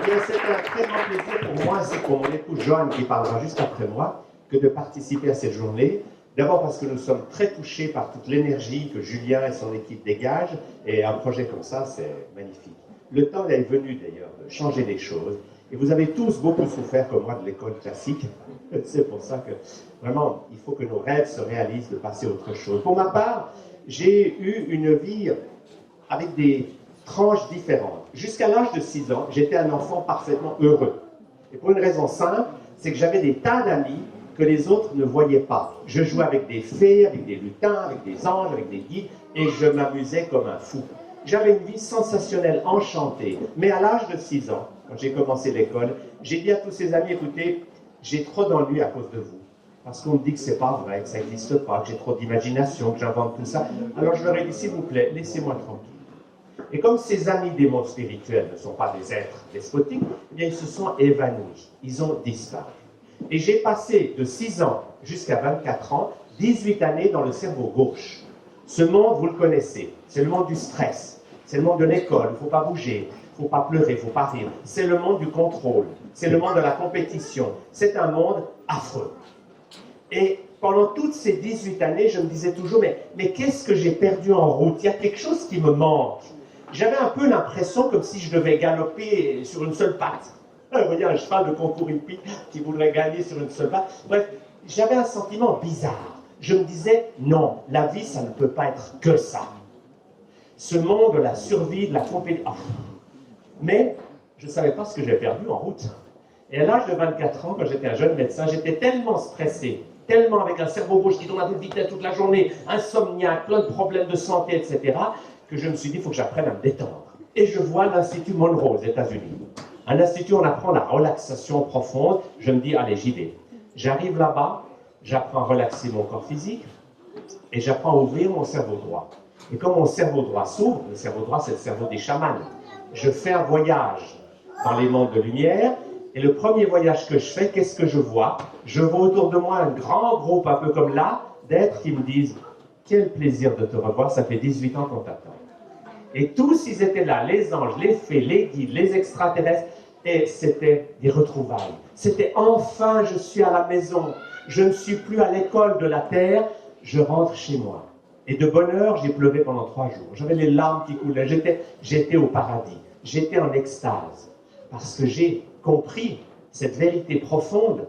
Eh bien, c'est un très grand plaisir pour moi, ainsi que pour mon épouse Joanne, qui parlera juste après moi, que de participer à cette journée. D'abord parce que nous sommes très touchés par toute l'énergie que Julien et son équipe dégagent, et un projet comme ça, c'est magnifique. Le temps est venu d'ailleurs de changer les choses, et vous avez tous beaucoup souffert, comme moi, de l'école classique. C'est pour ça que, vraiment, il faut que nos rêves se réalisent de passer à autre chose. Pour ma part, j'ai eu une vie avec des tranches différentes. Jusqu'à l'âge de 6 ans, j'étais un enfant parfaitement heureux. Et pour une raison simple, c'est que j'avais des tas d'amis que les autres ne voyaient pas. Je jouais avec des fées, avec des lutins, avec des anges, avec des guides, et je m'amusais comme un fou. J'avais une vie sensationnelle, enchantée. Mais à l'âge de 6 ans, quand j'ai commencé l'école, j'ai dit à tous ces amis, écoutez, j'ai trop d'ennuis à cause de vous. Parce qu'on me dit que c'est pas vrai, que ça n'existe pas, que j'ai trop d'imagination, que j'invente tout ça. Alors je leur ai dit, s'il vous plaît, laissez-moi tranquille. Et comme ces amis des mondes spirituels ne sont pas des êtres despotiques, eh bien, ils se sont évanouis, ils ont disparu. Et j'ai passé de 6 ans jusqu'à 24 ans, 18 années dans le cerveau gauche. Ce monde, vous le connaissez, c'est le monde du stress, c'est le monde de l'école, il ne faut pas bouger, il ne faut pas pleurer, il ne faut pas rire. C'est le monde du contrôle, c'est le monde de la compétition, c'est un monde affreux. Et pendant toutes ces 18 années, je me disais toujours, mais qu'est-ce que j'ai perdu en route? Il y a quelque chose qui me manque. J'avais un peu l'impression comme si je devais galoper sur une seule patte. Vous voyez un cheval de concours hippique qui voudrait gagner sur une seule patte. Bref, j'avais un sentiment bizarre. Je me disais, non, la vie, ça ne peut pas être que ça. Ce monde de la survie, de la compétition. Mais je ne savais pas ce que j'ai perdu en route. Et à l'âge de 24 ans, quand j'étais un jeune médecin, j'étais tellement stressé, tellement avec un cerveau gauche qui tourne à toute vitesse toute la journée, insomniaque, plein de problèmes de santé, etc., que je me suis dit, il faut que j'apprenne à me détendre. Et je vois l'Institut Monroe aux États-Unis. Un institut où on apprend la relaxation profonde. Je me dis, allez, j'y vais. J'arrive là-bas, j'apprends à relaxer mon corps physique et j'apprends à ouvrir mon cerveau droit. Et comme mon cerveau droit s'ouvre, le cerveau droit, c'est le cerveau des chamans, je fais un voyage dans les mondes de lumière. Et le premier voyage que je fais, qu'est-ce que je vois? Je vois autour de moi un grand groupe, un peu comme là, d'êtres qui me disent « Quel plaisir de te revoir, ça fait 18 ans qu'on t'attend. » Et tous, ils étaient là, les anges, les fées, les guides, les extraterrestres, et c'était des retrouvailles. C'était enfin, je suis à la maison, je ne suis plus à l'école de la terre, je rentre chez moi. Et de bonne heure, j'ai pleuré pendant 3 jours. J'avais les larmes qui coulaient, j'étais au paradis, j'étais en extase, parce que j'ai compris cette vérité profonde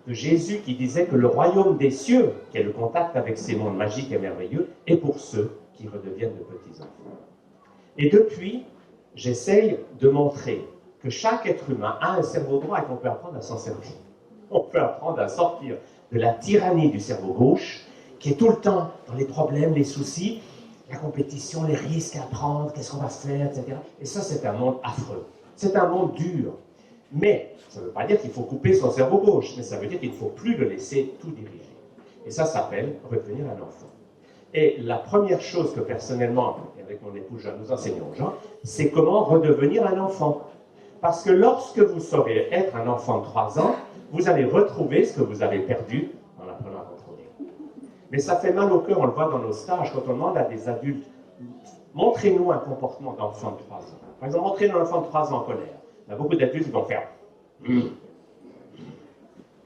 de Jésus qui disait que le royaume des cieux, qui est le contact avec ces mondes magiques et merveilleux, est pour ceux qui redeviennent de petits enfants. Et depuis, j'essaye de montrer que chaque être humain a un cerveau droit et qu'on peut apprendre à s'en servir. On peut apprendre à sortir de la tyrannie du cerveau gauche, qui est tout le temps dans les problèmes, les soucis, la compétition, les risques à prendre, qu'est-ce qu'on va faire, etc. Et ça, c'est un monde affreux. C'est un monde dur. Mais ça ne veut pas dire qu'il faut couper son cerveau gauche, mais ça veut dire qu'il ne faut plus le laisser tout diriger. Et ça s'appelle redevenir un enfant. Et la première chose que personnellement, et avec mon épouse Jeanne, nous enseignons aux gens, c'est comment redevenir un enfant. Parce que lorsque vous saurez être un enfant de 3 ans, vous allez retrouver ce que vous avez perdu en apprenant à contrôler. Mais ça fait mal au cœur, on le voit dans nos stages, quand on demande à des adultes, montrez-nous un comportement d'enfant de 3 ans. Par exemple, montrez-nous un enfant de 3 ans en colère. Il y a beaucoup d'adultes qui vont faire Mais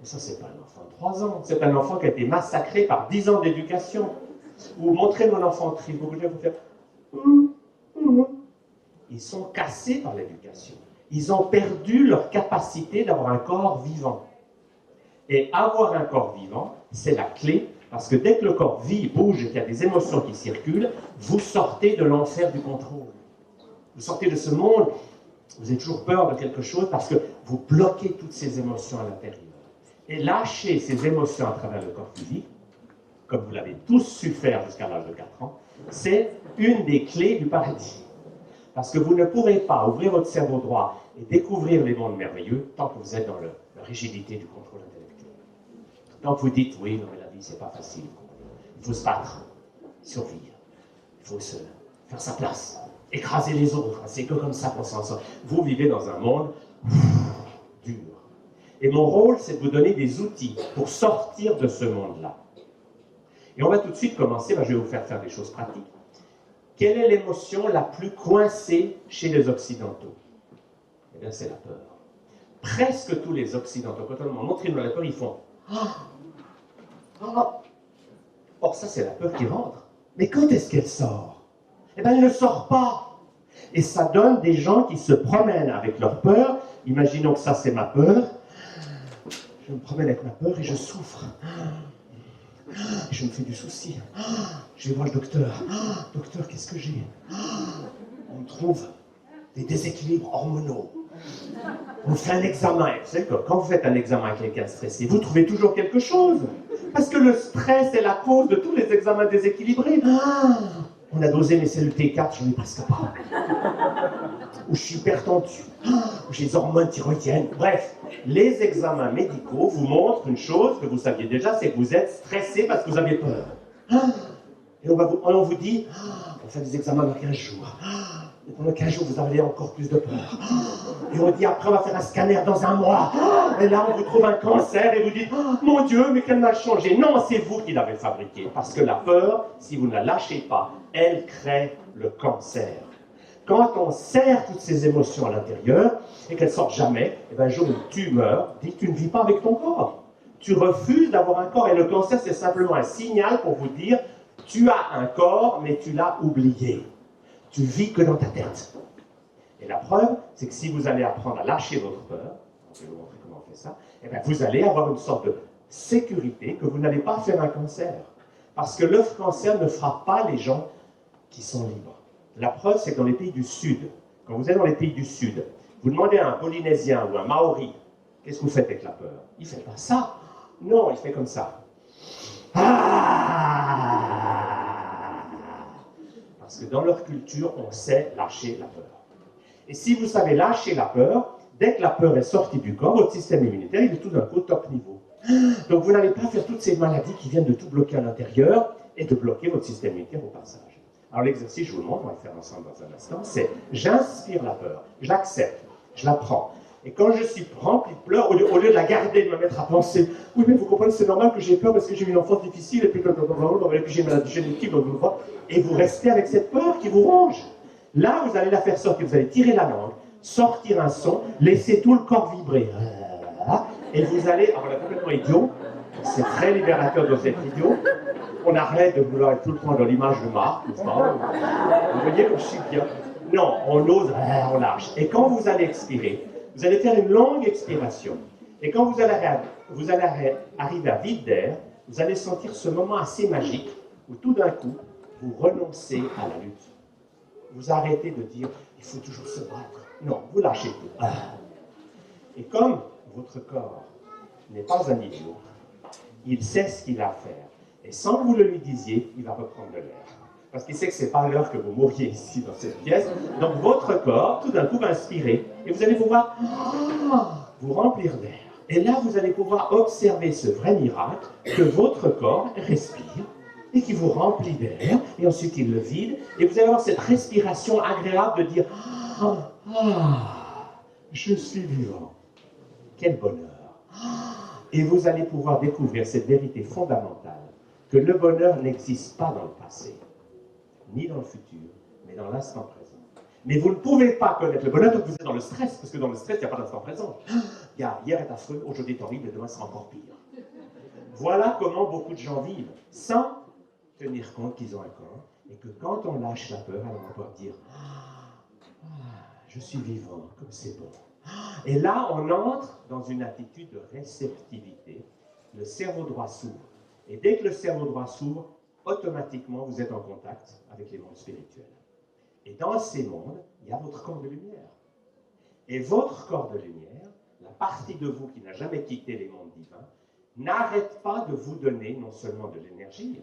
ça, c'est pas un enfant de 3 ans. C'est un enfant qui a été massacré par 10 ans d'éducation. Ou montrer mon enfant triste. Beaucoup de gens vont faire Ils sont cassés par l'éducation. Ils ont perdu leur capacité d'avoir un corps vivant. Et avoir un corps vivant, c'est la clé, parce que dès que le corps vit, bouge et qu'il y a des émotions qui circulent, vous sortez de l'enfer du contrôle. Vous sortez de ce monde. Vous avez toujours peur de quelque chose parce que vous bloquez toutes ces émotions à l'intérieur. Et lâcher ces émotions à travers le corps physique, comme vous l'avez tous su faire jusqu'à l'âge de 4 ans, c'est une des clés du paradis. Parce que vous ne pourrez pas ouvrir votre cerveau droit et découvrir les mondes merveilleux tant que vous êtes dans la rigidité du contrôle intellectuel. Tant que vous dites, oui, non mais la vie, c'est pas facile. Il faut se battre, survivre. Il faut se faire sa place. Écraser les autres, c'est que comme ça qu'on s'en sort. Vous vivez dans un monde dur. Et mon rôle, c'est de vous donner des outils pour sortir de ce monde-là. Et on va tout de suite commencer, je vais vous faire des choses pratiques. Quelle est l'émotion la plus coincée chez les Occidentaux? bien, c'est la peur. Presque tous les Occidentaux, quand on demande montrez-nous la peur, ils font ah. Or, ça, c'est la peur qui rentre. Mais quand est-ce qu'elle sort? Eh bien, elle ne sort pas. Et ça donne des gens qui se promènent avec leur peur. Imaginons que ça, c'est ma peur. Je me promène avec ma peur et je souffre. Et je me fais du souci. Je vais voir le docteur. Docteur, qu'est-ce que j'ai? On me trouve des déséquilibres hormonaux. On fait un examen. Vous savez que quand vous faites un examen avec quelqu'un stressé, vous trouvez toujours quelque chose. Parce que le stress est la cause de tous les examens déséquilibrés. On a dosé mes cellules T4, je n'en ai presque pas. Ou je suis hyper tendu. Ou j'ai des hormones thyroïdiennes. Bref, les examens médicaux vous montrent une chose que vous saviez déjà, c'est que vous êtes stressé parce que vous avez peur. Et on vous dit, on fait des examens dans 15 jours. Et pendant 15 jours, vous avez encore plus de peur. Et on dit, après, on va faire un scanner dans un mois. Et là, on vous trouve un cancer et vous dites, mon Dieu, mais qu'elle m'a changé. Non, c'est vous qui l'avez fabriqué. Parce que la peur, si vous ne la lâchez pas, elle crée le cancer. Quand on serre toutes ces émotions à l'intérieur et qu'elles ne sortent jamais, et bien, un jour où tu meurs, dis que tu ne vis pas avec ton corps. Tu refuses d'avoir un corps. Et le cancer, c'est simplement un signal pour vous dire, tu as un corps, mais tu l'as oublié. Tu vis que dans ta tête. Et la preuve, c'est que si vous allez apprendre à lâcher votre peur, je vais vous montrer comment on fait ça, et bien vous allez avoir une sorte de sécurité que vous n'allez pas faire un cancer. Parce que le cancer ne frappe pas les gens qui sont libres. La preuve, c'est que dans les pays du Sud, quand vous êtes dans les pays du Sud, vous demandez à un Polynésien ou un Maori, qu'est-ce que vous faites avec la peur? Il ne fait pas ça. Non, il fait comme ça. Parce que dans leur culture, on sait lâcher la peur. Et si vous savez lâcher la peur, dès que la peur est sortie du corps, votre système immunitaire, il est tout d'un coup au top niveau. Donc vous n'allez pas faire toutes ces maladies qui viennent de tout bloquer à l'intérieur et de bloquer votre système immunitaire au passage. Alors l'exercice, je vous le montre, on va le faire ensemble dans un instant, c'est j'inspire la peur, je l'accepte, je la prends. Et quand je suis rempli de pleurs, au lieu de la garder, de me mettre à penser, oui, mais vous comprenez, c'est normal que j'ai peur parce que j'ai eu une enfance difficile, et puis j'ai une maladie génétique, et vous restez avec cette peur qui vous ronge. Là, vous allez la faire sortir, vous allez tirer la langue, sortir un son, laisser tout le corps vibrer. Et vous allez, on est complètement idiot, c'est très libérateur de cet idiot. On arrête de vouloir être tout le temps dans l'image de Marc, n'est-ce pas? Vous voyez comme je suis bien. Non, on ose, on lâche. Et quand vous allez expirer, vous allez faire une longue expiration. Et quand vous allez arriver à vide d'air, vous allez sentir ce moment assez magique où tout d'un coup, vous renoncez à la lutte. Vous arrêtez de dire, il faut toujours se battre. Non, vous lâchez tout. Et comme votre corps n'est pas un idiot, il sait ce qu'il a à faire. Et sans que vous le lui disiez, il va reprendre de l'air. Parce qu'il sait que ce n'est pas l'heure que vous mouriez ici dans cette pièce. Donc votre corps, tout d'un coup, va inspirer. Et vous allez pouvoir vous remplir d'air. Et là, vous allez pouvoir observer ce vrai miracle que votre corps respire et qui vous remplit d'air. Et ensuite, il le vide. Et vous allez avoir cette respiration agréable de dire je suis vivant. Quel bonheur. Et vous allez pouvoir découvrir cette vérité fondamentale que le bonheur n'existe pas dans le passé, ni dans le futur, mais dans l'instant présent. Mais vous ne pouvez pas connaître le bonheur tant que vous êtes dans le stress, parce que dans le stress, il n'y a pas d'instant présent. Hier est affreux, aujourd'hui est horrible, et demain sera encore pire. Voilà comment beaucoup de gens vivent, sans tenir compte qu'ils ont un corps, et que quand on lâche la peur, alors on va pouvoir dire je suis vivant, comme c'est bon. Et là, on entre dans une attitude de réceptivité. Le cerveau droit s'ouvre. Et dès que le cerveau droit s'ouvre, automatiquement, vous êtes en contact avec les mondes spirituels. Et dans ces mondes, il y a votre corps de lumière. Et votre corps de lumière, la partie de vous qui n'a jamais quitté les mondes divins, n'arrête pas de vous donner non seulement de l'énergie,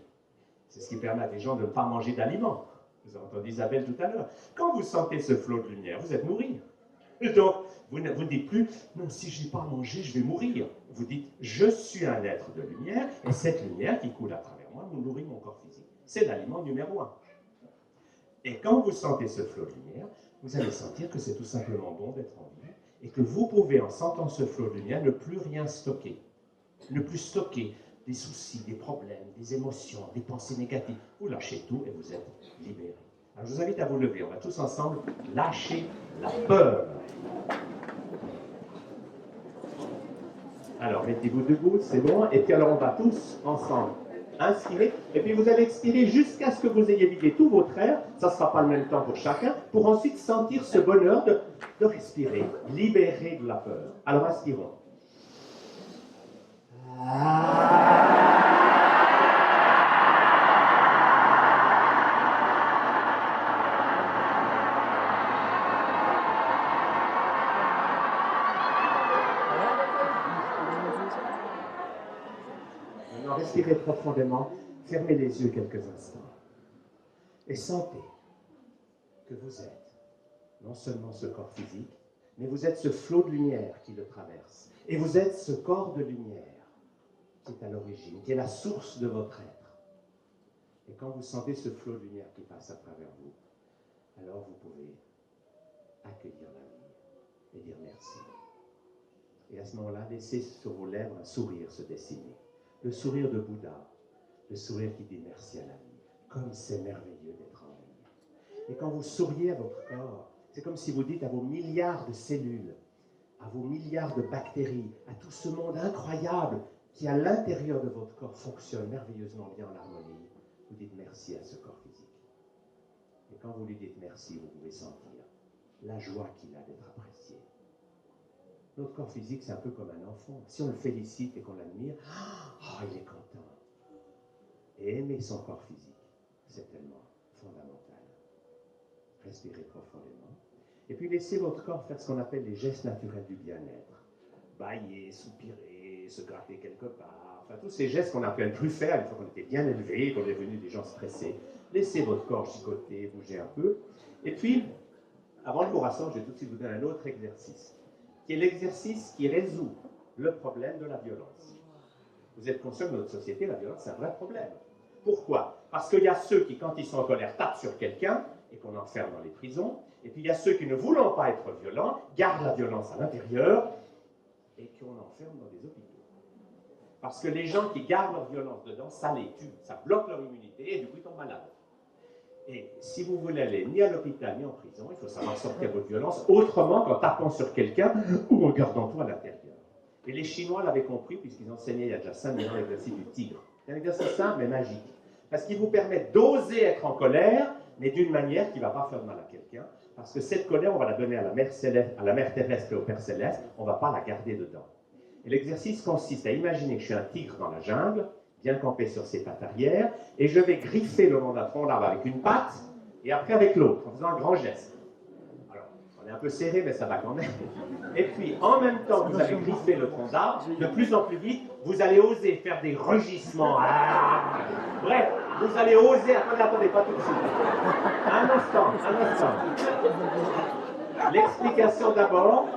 c'est ce qui permet à des gens de ne pas manger d'aliments. Vous avez entendu Isabelle tout à l'heure. Quand vous sentez ce flot de lumière, vous êtes nourri. Donc, vous ne dites plus, non, si je n'ai pas mangé, je vais mourir. Vous dites, je suis un être de lumière, et cette lumière qui coule à travers moi me nourrit mon corps physique. C'est l'aliment numéro 1. Et quand vous sentez ce flot de lumière, vous allez sentir que c'est tout simplement bon d'être en vie, et que vous pouvez, en sentant ce flot de lumière, ne plus rien stocker. Ne plus stocker des soucis, des problèmes, des émotions, des pensées négatives. Vous lâchez tout et vous êtes libéré. Alors, je vous invite à vous lever. On va tous ensemble lâcher la peur. Alors, mettez-vous debout, c'est bon. Et puis alors, on va tous ensemble inspirer. Et puis, vous allez expirer jusqu'à ce que vous ayez vidé tout votre air. Ça ne sera pas le même temps pour chacun. Pour ensuite sentir ce bonheur de respirer, libérer de la peur. Alors, inspirons. Maintenant, respirez profondément, fermez les yeux quelques instants et sentez que vous êtes non seulement ce corps physique, mais vous êtes ce flot de lumière qui le traverse. Et vous êtes ce corps de lumière qui est à l'origine, qui est la source de votre être. Et quand vous sentez ce flot de lumière qui passe à travers vous, alors vous pouvez accueillir la vie et dire merci. Et à ce moment-là, laissez sur vos lèvres un sourire se dessiner. Le sourire de Bouddha, le sourire qui dit merci à la vie, comme c'est merveilleux d'être en vie. Et quand vous souriez à votre corps, c'est comme si vous dites à vos milliards de cellules, à vos milliards de bactéries, à tout ce monde incroyable qui à l'intérieur de votre corps fonctionne merveilleusement bien en harmonie, vous dites merci à ce corps physique. Et quand vous lui dites merci, vous pouvez sentir la joie qu'il a d'être apprécié. Notre corps physique, c'est un peu comme un enfant. Si on le félicite et qu'on l'admire, oh, il est content. Et aimer son corps physique, c'est tellement fondamental. Respirez profondément. Et puis laissez votre corps faire ce qu'on appelle les gestes naturels du bien-être. Bailler, soupirer, se gratter quelque part. Enfin, tous ces gestes qu'on a pu faire une fois qu'on était bien élevé, qu'on est devenu des gens stressés. Laissez votre corps gigoter, bouger un peu. Et puis, avant de vous rassembler, je vais tout de suite vous donner un autre exercice, qui est l'exercice qui résout le problème de la violence. Vous êtes conscient que dans notre société, la violence, c'est un vrai problème. Pourquoi? Parce qu'il y a ceux qui, quand ils sont en colère, tapent sur quelqu'un et qu'on enferme dans les prisons. Et puis il y a ceux qui, ne voulant pas être violents, gardent la violence à l'intérieur et qu'on enferme dans des hôpitaux. Parce que les gens qui gardent leur violence dedans, ça les tue, ça bloque leur immunité et du coup ils tombent malades. Et si vous voulez aller ni à l'hôpital ni en prison, il faut savoir sortir votre violence autrement qu'en tapant sur quelqu'un ou en gardant tout à l'intérieur. Et les Chinois l'avaient compris puisqu'ils enseignaient il y a déjà 5000 ans l'exercice du tigre. C'est un exercice simple mais magique. Parce qu'il vous permet d'oser être en colère, mais d'une manière qui ne va pas faire de mal à quelqu'un. Parce que cette colère, on va la donner à la mère céleste, à la mère terrestre et au Père céleste, on ne va pas la garder dedans. Et l'exercice consiste à imaginer que je suis un tigre dans la jungle, bien campé sur ses pattes arrière, et je vais griffer le long d'un tronc d'arbre avec une patte, et après avec l'autre, en faisant un grand geste. Alors, on est un peu serré, mais ça va quand même. Et puis, en même temps que vous allez griffer le tronc d'arbre, de plus en plus vite, vous allez oser faire des rugissements. Bref, vous allez oser... Attendez, pas tout de suite. Un instant. L'explication d'abord,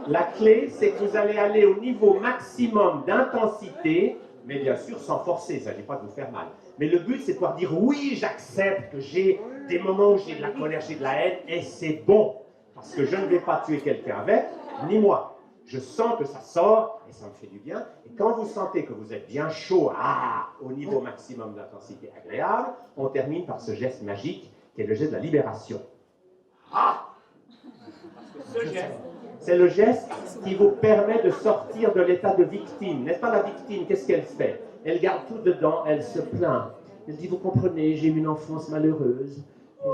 la clé, c'est que vous allez aller au niveau maximum d'intensité, mais bien sûr sans forcer, ça ne s'agit pas de vous faire mal. Mais le but, c'est de pouvoir dire oui, j'accepte que j'ai des moments où j'ai de la colère, j'ai de la haine, et c'est bon. Parce que je ne vais pas tuer quelqu'un avec, ni moi. Je sens que ça sort, et ça me fait du bien. Et quand vous sentez que vous êtes bien chaud, au niveau maximum d'intensité agréable, on termine par ce geste magique, qui est le geste de la libération. Parce que ce geste, c'est le geste qui vous permet de sortir de l'état de victime. N'est-ce pas la victime? Qu'est-ce qu'elle fait? Elle garde tout dedans, elle se plaint. Elle dit, vous comprenez, j'ai eu une enfance malheureuse,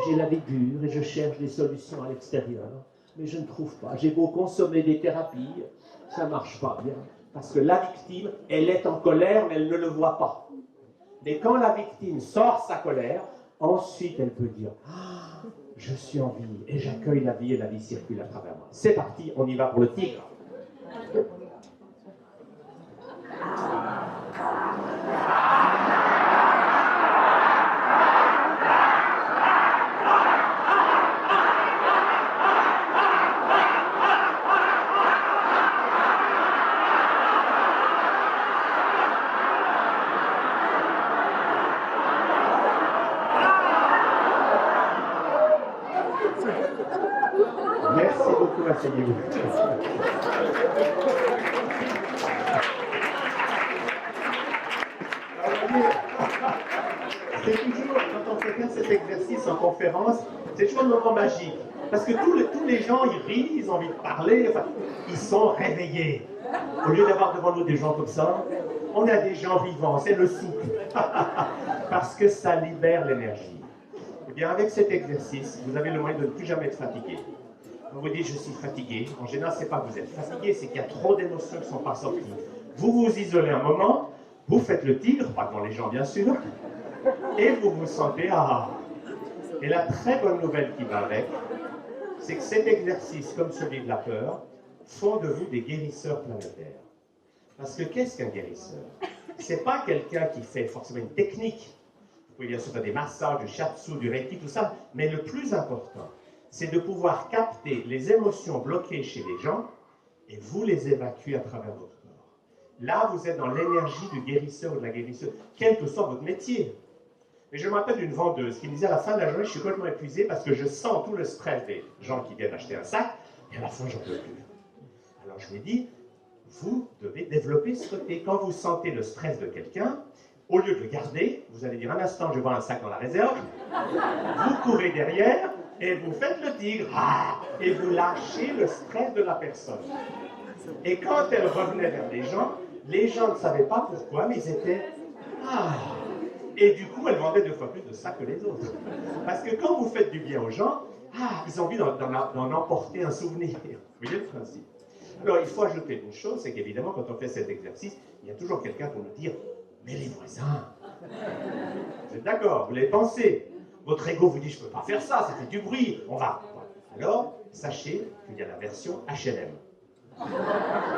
j'ai la vie dure et je cherche des solutions à l'extérieur. Mais je ne trouve pas. J'ai beau consommer des thérapies, ça ne marche pas bien. Parce que la victime, elle est en colère, mais elle ne le voit pas. Mais quand la victime sort sa colère, ensuite elle peut dire, je suis en vie et j'accueille la vie et la vie circule à travers moi. C'est parti, on y va pour le tigre. Merci beaucoup, asseyez-vous. C'est toujours, quand on fait faire cet exercice en conférence, c'est toujours un moment magique. Parce que tous les gens, ils rient, ils ont envie de parler, enfin, ils sont réveillés. Au lieu d'avoir devant nous des gens comme ça, on a des gens vivants, c'est le souffle. Parce que ça libère l'énergie. Eh bien, avec cet exercice, vous avez le moyen de ne plus jamais être fatigué. Vous vous dites, je suis fatigué. En général, ce n'est pas que vous êtes fatigué, c'est qu'il y a trop d'émotions qui ne sont pas sorties. Vous vous isolez un moment, vous faites le tigre, pas devant les gens bien sûr, et vous vous sentez, ah. Et la très bonne nouvelle qui va avec, c'est que cet exercice, comme celui de la peur, font de vous des guérisseurs planétaires. Parce que qu'est-ce qu'un guérisseur? C'est pas quelqu'un qui fait forcément une technique. Vous pouvez bien sûr faire des massages, du shiatsu, du reiki, tout ça, mais le plus important, c'est de pouvoir capter les émotions bloquées chez les gens et vous les évacuer à travers votre corps. Là, vous êtes dans l'énergie du guérisseur ou de la guérisseuse, quel que soit votre métier. Mais je me rappelle d'une vendeuse qui me disait à la fin de la journée, je suis complètement épuisé parce que je sens tout le stress des gens qui viennent acheter un sac, et à la fin, j'en peux plus. Alors je lui ai dit, vous devez développer ce côté. Quand vous sentez le stress de quelqu'un, au lieu de le garder, vous allez dire un instant, je vais voir un sac dans la réserve, vous courez derrière et vous faites le tigre, et vous lâchez le stress de la personne. Et quand elle revenait vers les gens ne savaient pas pourquoi, mais ils étaient et du coup, elle vendait 2 fois plus de sacs que les autres. Parce que quand vous faites du bien aux gens, ils ont envie d'en emporter un souvenir. Vous voyez le principe? Alors, il faut ajouter une chose, c'est qu'évidemment, quand on fait cet exercice, il y a toujours quelqu'un pour nous dire « Mais les voisins !» Vous êtes d'accord? Vous l'avez pensé. Votre ego vous dit « Je ne peux pas faire ça, ça fait du bruit, on va. » Alors, sachez qu'il y a la version HLM.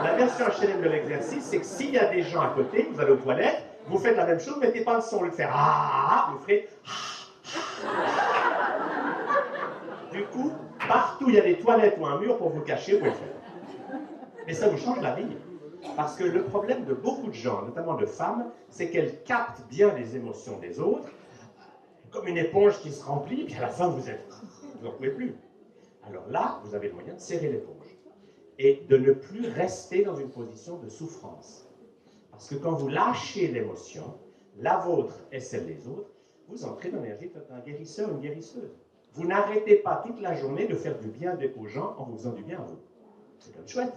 La version HLM de l'exercice, c'est que s'il y a des gens à côté, vous allez aux toilettes, vous faites la même chose, mettez pas le son, au lieu de faire vous ferez Du coup, partout il y a des toilettes ou un mur pour vous cacher, vous pouvez le faire. Mais ça vous change la vie. Parce que le problème de beaucoup de gens, notamment de femmes, c'est qu'elles captent bien les émotions des autres, comme une éponge qui se remplit, puis à la fin vous n'en pouvez plus. Alors là, vous avez le moyen de serrer l'éponge et de ne plus rester dans une position de souffrance. Parce que quand vous lâchez l'émotion, la vôtre et celle des autres, vous entrez dans l'énergie d'un guérisseur, une guérisseuse. Vous n'arrêtez pas toute la journée de faire du bien aux gens en vous faisant du bien à vous. C'est comme chouette.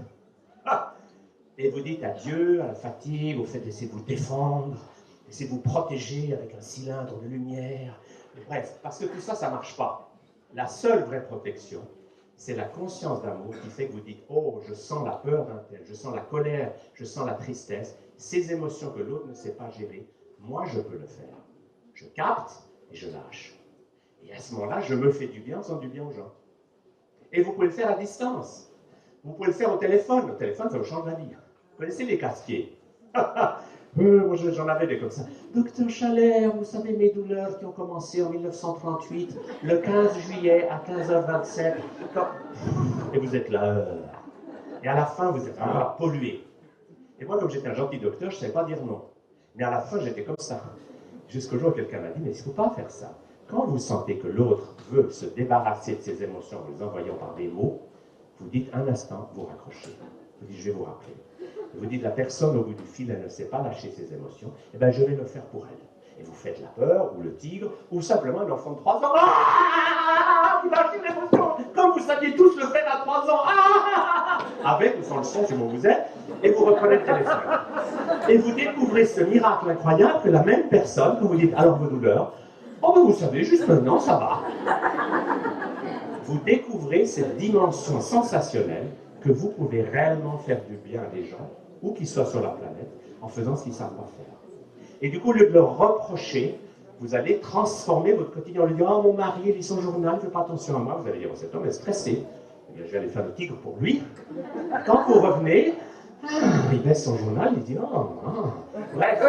Et vous dites adieu à la fatigue, vous faites essayer de vous défendre, essayez de vous protéger avec un cylindre de lumière. Bref, parce que tout ça, ça ne marche pas. La seule vraie protection, c'est la conscience d'amour qui fait que vous dites « Oh, je sens la peur d'un tel, je sens la colère, je sens la tristesse. » Ces émotions que l'autre ne sait pas gérer, moi, je peux le faire. Je capte et je lâche. Et à ce moment-là, je me fais du bien en faisant du bien aux gens. Et vous pouvez le faire à distance. Vous pouvez le faire au téléphone. Au téléphone, ça vous change la vie. Vous connaissez les casquiers? Moi, j'en avais des comme ça. Docteur Chaler, vous savez mes douleurs qui ont commencé en 1938, le 15 juillet à 15h27. Et vous êtes là. Et à la fin, vous êtes pollué. Et moi, comme j'étais un gentil docteur, je ne savais pas dire non. Mais à la fin, j'étais comme ça. Jusqu'au jour où quelqu'un m'a dit, mais il ne faut pas faire ça. Quand vous sentez que l'autre veut se débarrasser de ses émotions en les envoyant par des mots, vous dites un instant, vous raccrochez. Vous dites, je vais vous rappeler. Vous dites, la personne au bout du fil, elle ne sait pas lâcher ses émotions, eh bien, je vais le faire pour elle. Et vous faites la peur, ou le tigre, ou simplement un enfant de 3 ans. Vous lâchez l'émotion, comme vous saviez tous le faire à 3 ans. Avec ou sans le son, c'est où vous êtes, et vous reprenez le téléphone. Et vous découvrez ce miracle incroyable que la même personne, quand vous dites, alors vos douleurs, oh ben vous savez, juste maintenant, ça va. Vous découvrez cette dimension sensationnelle que vous pouvez réellement faire du bien à des gens, où qu'ils soient sur la planète, en faisant ce qu'ils ne savent pas faire. Et du coup, au lieu de leur reprocher, vous allez transformer votre quotidien. On lui dit, oh mon mari, il lit son journal, il ne fait pas attention à moi. Vous allez dire, oh, cet homme est stressé. Eh bien, je vais aller faire le tigre pour lui. Quand vous revenez, il baisse son journal, il dit, Bref,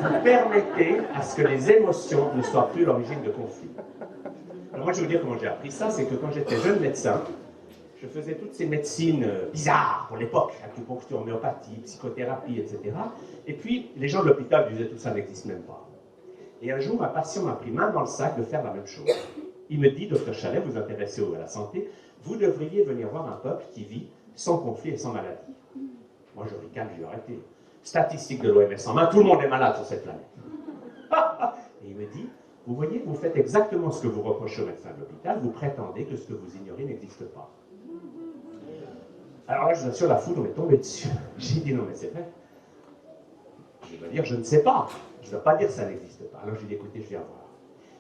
vous permettez à ce que les émotions ne soient plus l'origine de conflits. Alors moi, je vais vous dire comment j'ai appris ça, c'est que quand j'étais jeune médecin, je faisais toutes ces médecines bizarres pour l'époque, acupuncture, homéopathie, psychothérapie, etc. Et puis, les gens de l'hôpital disaient tout ça n'existe même pas. Et un jour, ma patient m'a pris main dans le sac de faire la même chose. Il me dit, docteur Chalet, vous vous intéressez à la santé, vous devriez venir voir un peuple qui vit sans conflit et sans maladie. Moi, je ricane, je vais arrêter. Statistique de l'OMS en main, tout le monde est malade sur cette planète. Et il me dit, vous voyez, vous faites exactement ce que vous reprochez au médecin de l'hôpital, vous prétendez que ce que vous ignorez n'existe pas. Alors là, je vous assure, la foudre m'est tombée dessus. J'ai dit, non mais c'est vrai. Je dois dire, je ne sais pas. Je ne dois pas dire que ça n'existe pas. Alors je lui ai dit, écoutez, je viens voir.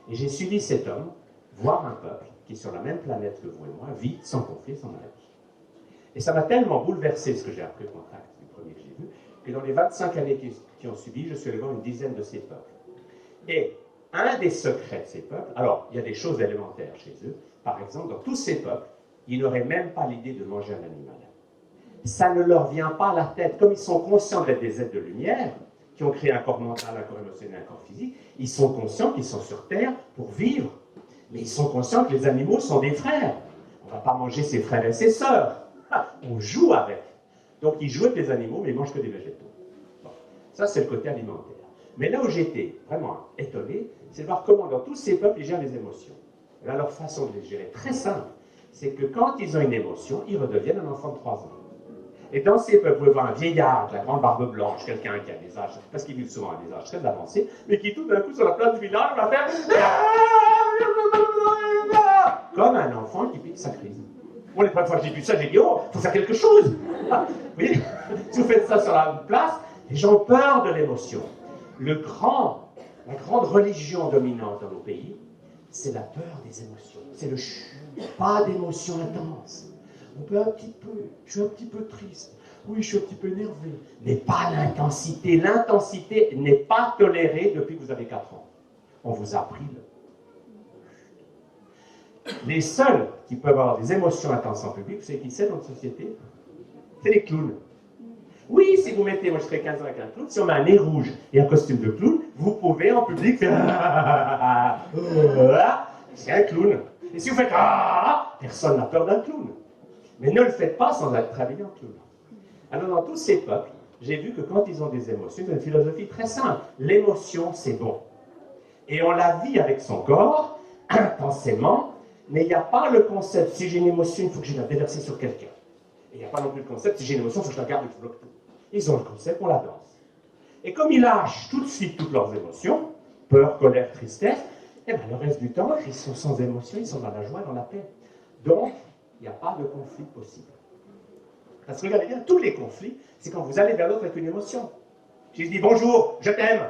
Et j'ai suivi cet homme voir un peuple qui, sur la même planète que vous et moi, vit sans conflit, sans maladie. Et ça m'a tellement bouleversé ce que j'ai appris au contact du premier que j'ai vu, que dans les 25 années qui ont suivi, je suis allé voir une dizaine de ces peuples. Et un des secrets de ces peuples, alors il y a des choses élémentaires chez eux, par exemple, dans tous ces peuples, ils n'auraient même pas l'idée de manger un animal. Ça ne leur vient pas à la tête, comme ils sont conscients d'être des êtres de lumière, qui ont créé un corps mental, un corps émotionnel, un corps physique, ils sont conscients qu'ils sont sur Terre pour vivre. Mais ils sont conscients que les animaux sont des frères. On ne va pas manger ses frères et ses sœurs. On joue avec. Donc ils jouent avec les animaux, mais ils ne mangent que des végétaux. Bon. Ça, c'est le côté alimentaire. Mais là où j'étais vraiment étonné, c'est de voir comment dans tous ces peuples, ils gèrent les émotions. Et là, leur façon de les gérer, très simple, c'est que quand ils ont une émotion, ils redeviennent un enfant de 3 ans. Et dans ces peuples, vous pouvez voir un vieillard avec la grande barbe blanche, quelqu'un qui a des âges, parce qu'ils vivent souvent à des âges très avancés, mais qui tout d'un coup sur la place du village va faire comme un enfant qui pique sa crise. Bon, les premières fois que j'ai vu ça, j'ai dit, oh, il faut faire quelque chose. Vous voyez, si vous faites ça sur la place, les gens ont peur de l'émotion. La grande religion dominante dans nos pays, c'est la peur des émotions. C'est le chut, pas d'émotions intenses. On peut un petit peu, je suis un petit peu triste, oui, je suis un petit peu énervé, mais pas l'intensité. L'intensité n'est pas tolérée depuis que vous avez 4 ans. On vous a appris Les seuls qui peuvent avoir des émotions intenses en public, vous savez qui c'est dans notre société? C'est les clowns. Oui, si vous mettez, moi je serais 15 ans avec un clown, si on met un nez rouge et un costume de clown, vous pouvez en public faire c'est un clown. Et si vous faites personne n'a peur d'un clown. Mais ne le faites pas sans être habillé en clown. Alors dans tous ces peuples, j'ai vu que quand ils ont des émotions, ils ont une philosophie très simple. L'émotion, c'est bon. Et on la vit avec son corps, intensément, mais il n'y a pas le concept, si j'ai une émotion, il faut que je la déverse sur quelqu'un. Et il n'y a pas non plus le concept, si j'ai une émotion, il faut que je la garde et que je bloque tout. Ils ont le concept, on la danse. Et comme ils lâchent tout de suite toutes leurs émotions, peur, colère, tristesse, et bien le reste du temps, ils sont sans émotion, ils sont dans la joie, dans la paix. Donc, il n'y a pas de conflit possible. Parce que regardez bien, tous les conflits, c'est quand vous allez vers l'autre avec une émotion. Si je dis bonjour, je t'aime.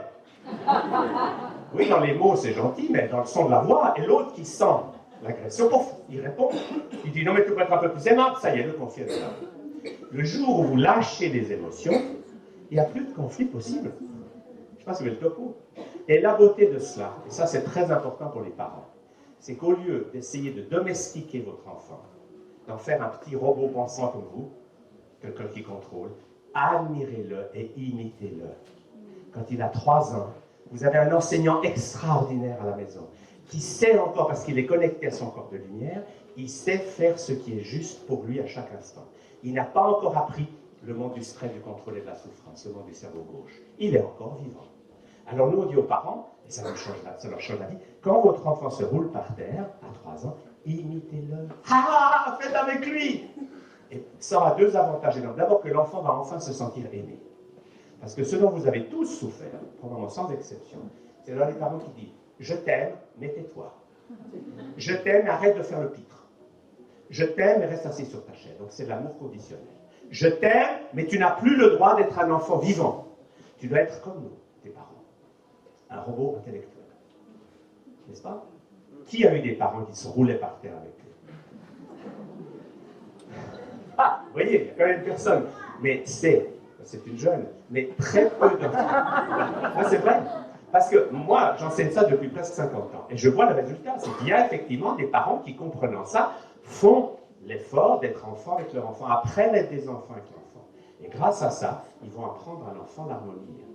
Oui, dans les mots, c'est gentil, mais dans le son de la voix, et l'autre qui sent l'agression, pouf, il répond. Il dit non, mais tu peux être un peu plus aimable. Ça y est, le conflit est là. Le jour où vous lâchez des émotions, il n'y a plus de conflit possible. Je ne sais pas si vous avez le topo. Et la beauté de cela, et ça c'est très important pour les parents, c'est qu'au lieu d'essayer de domestiquer votre enfant, d'en faire un petit robot pensant comme vous, quelqu'un qui contrôle, admirez-le et imitez-le. Quand il a 3 ans, vous avez un enseignant extraordinaire à la maison, qui sait encore, parce qu'il est connecté à son corps de lumière, il sait faire ce qui est juste pour lui à chaque instant. Il n'a pas encore appris le monde du stress, du contrôle et de la souffrance, le monde du cerveau gauche. Il est encore vivant. Alors nous, on dit aux parents, et ça leur change la vie, quand votre enfant se roule par terre, à 3 ans, imitez-le. Faites avec lui. Et ça aura 2 avantages énormes. D'abord que l'enfant va enfin se sentir aimé. Parce que ce dont vous avez tous souffert, probablement sans exception, c'est là les parents qui disent « Je t'aime, mais tais-toi. Je t'aime, mais arrête de faire le pitre. Je t'aime, mais reste assis sur ta chaise. » Donc c'est de l'amour conditionnel. Je t'aime, mais tu n'as plus le droit d'être un enfant vivant. Tu dois être comme nous, tes parents. Un robot intellectuel. N'est-ce pas? Qui a eu des parents qui se roulaient par terre avec eux? Vous voyez, il y a quand même personne. Mais c'est une jeune, mais très peu d'enfants. C'est vrai. Parce que moi, j'enseigne ça depuis presque 50 ans. Et je vois le résultat. C'est qu'il y a effectivement des parents qui, comprenant ça, font l'effort d'être enfant avec leur enfant, apprennent à être des enfants avec l'enfant. Et grâce à ça, ils vont apprendre à l'enfant l'harmonie.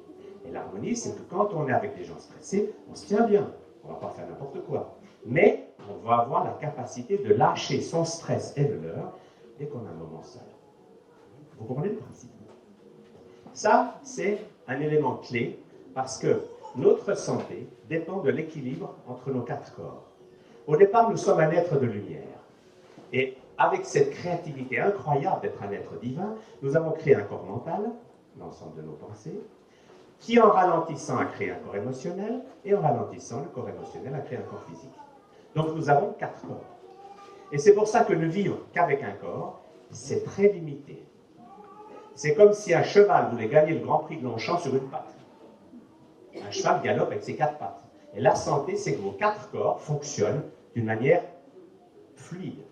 Et l'harmonie, c'est que quand on est avec des gens stressés, on se tient bien. On ne va pas faire n'importe quoi. Mais on va avoir la capacité de lâcher son stress et le leur dès qu'on a un moment seul. Vous comprenez le principe? Ça, c'est un élément clé parce que notre santé dépend de l'équilibre entre nos 4 corps. Au départ, nous sommes un être de lumière. Et avec cette créativité incroyable d'être un être divin, nous avons créé un corps mental, l'ensemble de nos pensées, qui en ralentissant a créé un corps émotionnel, et en ralentissant, le corps émotionnel a créé un corps physique. Donc nous avons 4 corps. Et c'est pour ça que ne vivre qu'avec un corps, c'est très limité. C'est comme si un cheval voulait gagner le Grand Prix de Longchamp sur une patte. Un cheval galope avec ses 4 pattes. Et la santé, c'est que vos 4 corps fonctionnent d'une manière fluide.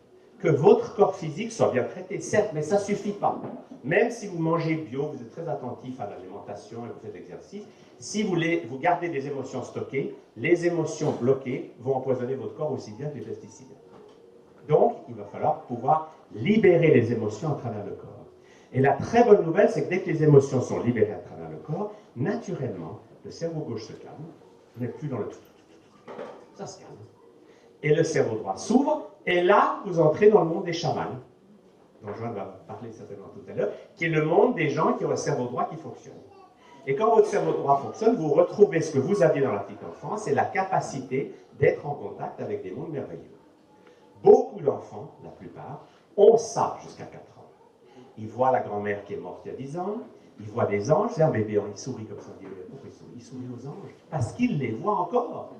Que votre corps physique soit bien traité, certes, mais ça ne suffit pas. Même si vous mangez bio, vous êtes très attentif à l'alimentation et vous faites l'exercice, si vous gardez des émotions stockées, les émotions bloquées vont empoisonner votre corps aussi bien que les pesticides. Donc, il va falloir pouvoir libérer les émotions à travers le corps. Et la très bonne nouvelle, c'est que dès que les émotions sont libérées à travers le corps, naturellement, le cerveau gauche se calme, vous n'êtes plus dans le tout. Ça se calme. Et le cerveau droit s'ouvre, et là, vous entrez dans le monde des chamans, dont Joanne va parler certainement tout à l'heure, qui est le monde des gens qui ont un cerveau droit qui fonctionne. Et quand votre cerveau droit fonctionne, vous retrouvez ce que vous aviez dans la petite enfance, c'est la capacité d'être en contact avec des mondes merveilleux. Beaucoup d'enfants, la plupart, ont ça jusqu'à 4 ans. Ils voient la grand-mère qui est morte il y a 10 ans, ils voient des anges, c'est un bébé, il sourit comme ça, pourquoi il sourit aux anges? Parce qu'il les voit encore.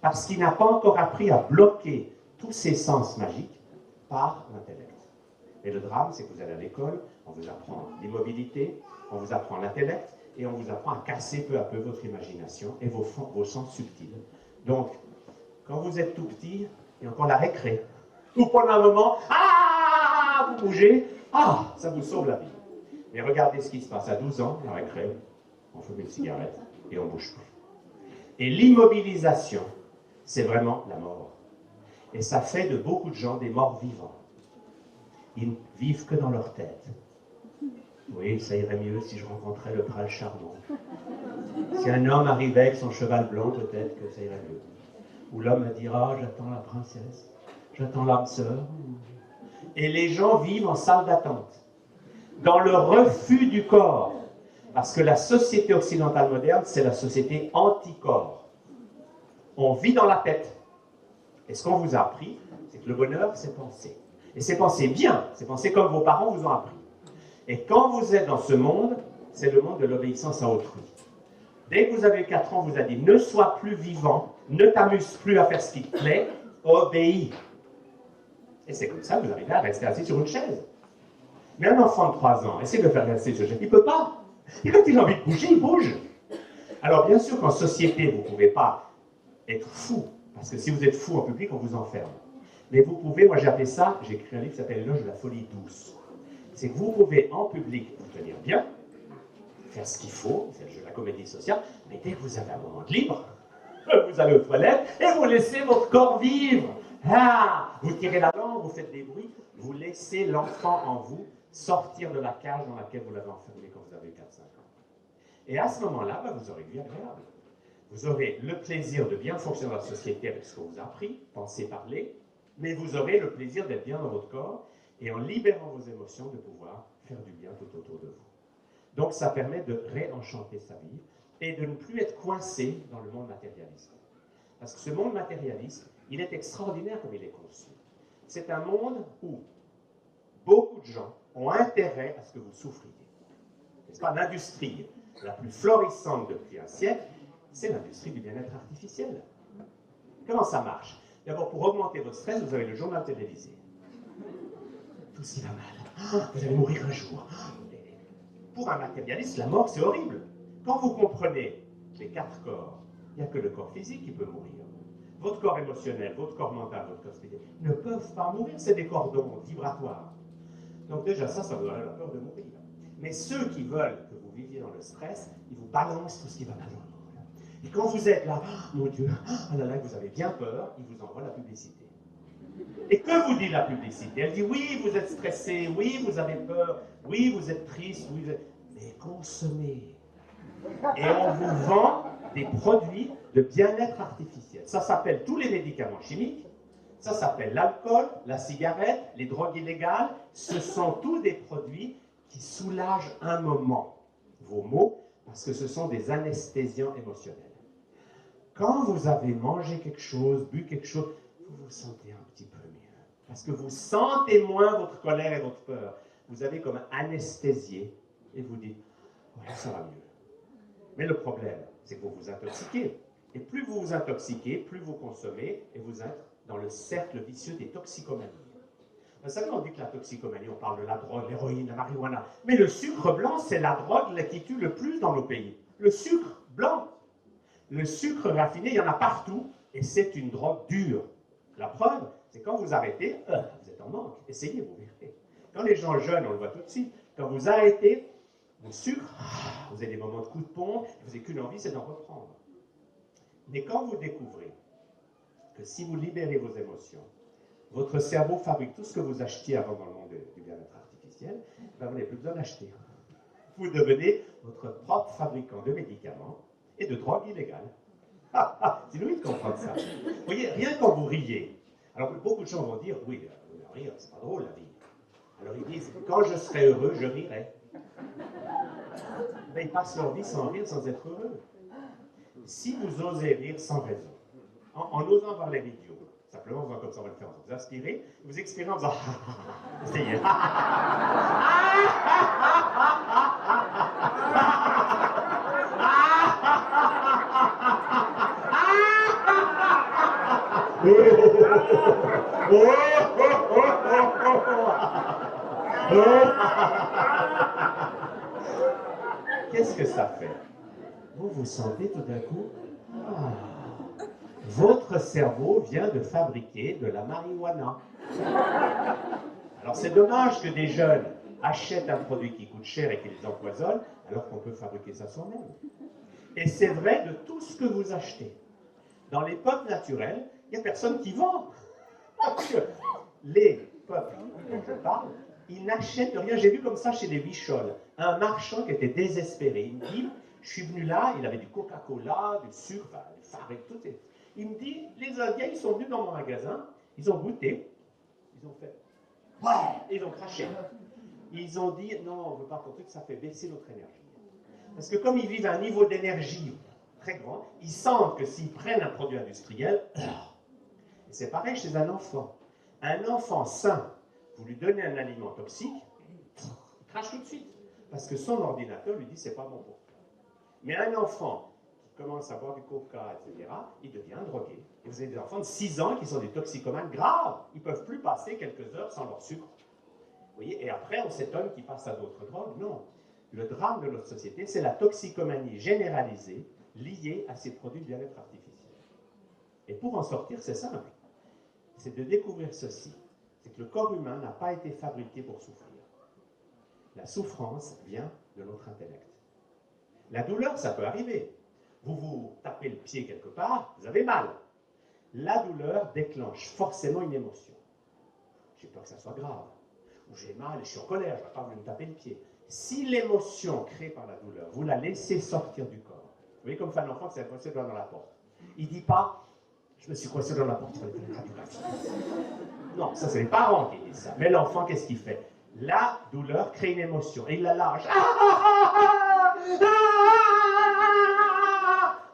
Parce qu'il n'a pas encore appris à bloquer tous ses sens magiques par l'intellect. Et le drame, c'est que vous allez à l'école, on vous apprend l'immobilité, on vous apprend l'intellect, et on vous apprend à casser peu à peu votre imagination et vos sens subtils. Donc, quand vous êtes tout petit, il y a encore la récré. Vous prenez un moment, vous bougez, ça vous sauve la vie. Mais regardez ce qui se passe à 12 ans, la récré, on fume une cigarette et on ne bouge plus. Et l'immobilisation, c'est vraiment la mort. Et ça fait de beaucoup de gens des morts vivants. Ils ne vivent que dans leur tête. Oui, ça irait mieux si je rencontrais le prince charmant. Si un homme arrivait avec son cheval blanc, peut-être que ça irait mieux. Ou l'homme me dira, j'attends la princesse, j'attends l'âme sœur. Et les gens vivent en salle d'attente, dans le refus du corps. Parce que la société occidentale moderne, c'est la société anti-corps. On vit dans la tête. Et ce qu'on vous a appris, c'est que le bonheur, c'est penser. Et c'est penser bien, c'est penser comme vos parents vous ont appris. Et quand vous êtes dans ce monde, c'est le monde de l'obéissance à autrui. Dès que vous avez 4 ans, on vous a dit, ne sois plus vivant, ne t'amuse plus à faire ce qui te plaît, obéis. Et c'est comme ça que vous arrivez à rester assis sur une chaise. Mais un enfant de 3 ans, essaie de faire rester sur une chaise, il ne peut pas. Et quand il a envie de bouger, il bouge. Alors bien sûr qu'en société, vous ne pouvez pas être fou, parce que si vous êtes fou en public, on vous enferme. Mais vous pouvez, moi j'ai appelé ça, j'ai écrit un livre qui s'appelle L'éloge de la folie douce. C'est que vous pouvez en public vous tenir bien, faire ce qu'il faut, c'est le jeu de la comédie sociale, mais dès que vous avez un moment de libre, vous allez aux toilettes et vous laissez votre corps vivre. Vous tirez la langue, vous faites des bruits, vous laissez l'enfant en vous sortir de la cage dans laquelle vous l'avez enfermé quand vous avez 4-5 ans. Et à ce moment-là, vous aurez une vie agréable. Vous aurez le plaisir de bien fonctionner dans la société avec ce qu'on vous a appris, penser, parler, mais vous aurez le plaisir d'être bien dans votre corps et en libérant vos émotions, de pouvoir faire du bien tout autour de vous. Donc ça permet de réenchanter sa vie et de ne plus être coincé dans le monde matérialiste. Parce que ce monde matérialiste, il est extraordinaire comme il est conçu. C'est un monde où beaucoup de gens ont intérêt à ce que vous souffriez. C'est pas l'industrie la plus florissante depuis un siècle, c'est l'industrie du bien-être artificiel. Comment ça marche? D'abord, pour augmenter votre stress, vous avez le journal télévisé. Tout ce qui va mal. Vous allez mourir un jour. Pour un matérialiste, la mort, c'est horrible. Quand vous comprenez les 4 corps, il n'y a que le corps physique qui peut mourir. Votre corps émotionnel, votre corps mental, votre corps spirituel ne peuvent pas mourir, c'est des cordons vibratoires. Donc déjà, ça vous donne la peur de mourir. Mais ceux qui veulent que vous viviez dans le stress, ils vous balancent tout ce qui va mal dans le monde. Et quand vous êtes là, mon Dieu, là là, vous avez bien peur, ils vous envoient la publicité. Et que vous dit la publicité? Elle dit, oui, vous êtes stressé, oui, vous avez peur, oui, vous êtes triste, oui, mais consommez. Et on vous vend des produits de bien-être artificiel. Ça s'appelle tous les médicaments chimiques, ça s'appelle l'alcool, la cigarette, les drogues illégales. Ce sont tous des produits qui soulagent un moment vos maux, parce que ce sont des anesthésiants émotionnels. Quand vous avez mangé quelque chose, bu quelque chose, vous vous sentez un petit peu mieux. Parce que vous sentez moins votre colère et votre peur. Vous avez comme anesthésié et vous dites, ouais, ça va mieux. Mais le problème, c'est que vous vous intoxiquez. Et plus vous vous intoxiquez, plus vous consommez, et vous êtes dans le cercle vicieux des toxicomanies. Vous savez, on dit que la toxicomanie, on parle de la drogue, l'héroïne, la marijuana. Mais le sucre blanc, c'est la drogue qui tue le plus dans nos pays. Le sucre blanc. Le sucre raffiné, il y en a partout, et c'est une drogue dure. La preuve, c'est quand vous arrêtez, vous êtes en manque. Essayez, vous verrez. Quand les gens jeunes, on le voit tout de suite, quand vous arrêtez, le sucre, vous avez des moments de coup de pompe, vous n'avez qu'une envie, c'est d'en reprendre. Mais quand vous découvrez que si vous libérez vos émotions, votre cerveau fabrique tout ce que vous achetiez avant dans le monde du bien-être artificiel, ben vous n'avez plus besoin d'acheter. Vous devenez votre propre fabricant de médicaments et de drogues illégales. C'est louis de comprendre ça. Vous voyez, rien quand vous riez. Alors, beaucoup de gens vont dire, oui, rire, c'est pas drôle la vie. Alors ils disent, quand je serai heureux, je rirai. Ben, ils passent leur vie sans rire, sans être heureux. Si vous osez rire sans raison, en osant voir les vidéos, simplement en faisant comme ça, on va le faire, vous inspirez, vous expirez en faisant essayez. Qu'est-ce que ça fait? Vous vous sentez tout d'un coup, votre cerveau vient de fabriquer de la marijuana. Alors c'est dommage que des jeunes achètent un produit qui coûte cher et qui les empoisonne, alors qu'on peut fabriquer ça soi-même. Et c'est vrai de tout ce que vous achetez. Dans les peuples naturels, il n'y a personne qui vend. Parce que les peuples dont je parle, ils n'achètent rien. J'ai vu comme ça chez les Bicholes, un marchand qui était désespéré. Il me dit, je suis venu là, il avait du Coca-Cola, du sucre, du farine, tout. Il me dit, les Indiens, ils sont venus dans mon magasin, ils ont goûté, ils ont fait, ouais, ils ont craché. Ils ont dit, non, on ne veut pas compter que ça fait baisser notre énergie. Parce que comme ils vivent à un niveau d'énergie très grand, ils sentent que s'ils prennent un produit industriel, et c'est pareil chez un enfant. Un enfant sain, vous lui donnez un aliment toxique, il crache tout de suite. Parce que son ordinateur lui dit, c'est pas bon pour toi. Mais un enfant qui commence à boire du coca, etc., il devient drogué. Et vous avez des enfants de 6 ans qui sont des toxicomanes graves. Ils ne peuvent plus passer quelques heures sans leur sucre. Vous voyez, et après, on s'étonne qu'ils passent à d'autres drogues. Non. Le drame de notre société, c'est la toxicomanie généralisée liée à ces produits de bien-être artificiel. Et pour en sortir, c'est simple. C'est de découvrir ceci. C'est que le corps humain n'a pas été fabriqué pour souffrir. La souffrance vient de notre intellect. La douleur, ça peut arriver. Vous vous tapez le pied quelque part, vous avez mal. La douleur déclenche forcément une émotion. J'ai peur que ça soit grave. Ou j'ai mal et je suis en colère, je ne vais pas vous me taper le pied. Si l'émotion créée par la douleur, vous la laissez sortir du corps, vous voyez comme fait un enfant qui s'est coincé dans la porte. Il ne dit pas, je me suis coincé dans la porte, il fallait faire une radiographie. Non, ça c'est les parents qui disent ça. Mais l'enfant, qu'est-ce qu'il fait? La douleur crée une émotion et il la lâche.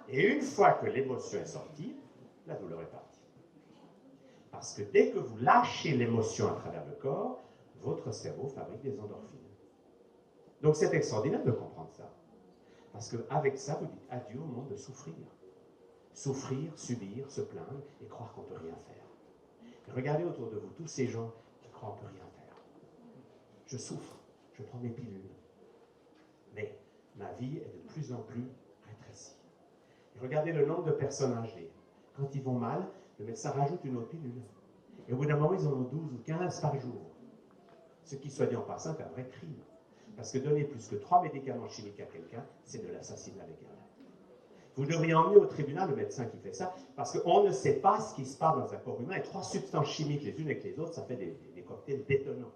Et une fois que l'émotion est sortie, la douleur est partie. Parce que dès que vous lâchez l'émotion à travers le corps, votre cerveau fabrique des endorphines. Donc c'est extraordinaire de comprendre ça. Parce qu'avec ça, vous dites adieu au monde de souffrir. Souffrir, subir, se plaindre et croire qu'on ne peut rien faire. Et regardez autour de vous tous ces gens qui croient qu'on ne peut rien faire. Je souffre, je prends mes pilules. Mais ma vie est de plus en plus rétrécie. Et regardez le nombre de personnes âgées. Quand ils vont mal, le médecin rajoute une autre pilule. Et au bout d'un moment, ils en ont 12 ou 15 par jour. Ce qui, soit dit en passant, est un vrai crime. Parce que donner plus que 3 médicaments chimiques à quelqu'un, c'est de l'assassinat légal. Vous devriez emmener au tribunal le médecin qui fait ça, parce qu'on ne sait pas ce qui se passe dans un corps humain. Et 3 substances chimiques les unes avec les autres, ça fait des cocktails détonnants.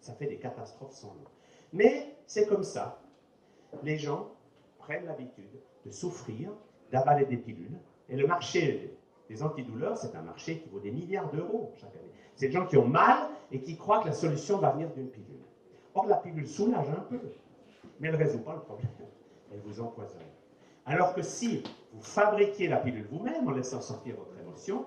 Ça fait des catastrophes sans nom. Mais c'est comme ça. Les gens prennent l'habitude de souffrir, d'avaler des pilules. Et le marché des antidouleurs, c'est un marché qui vaut des milliards d'euros chaque année. C'est des gens qui ont mal et qui croient que la solution va venir d'une pilule. Or, la pilule soulage un peu, mais elle ne résout pas le problème. Elle vous empoisonne. Alors que si vous fabriquiez la pilule vous-même en laissant sortir votre émotion,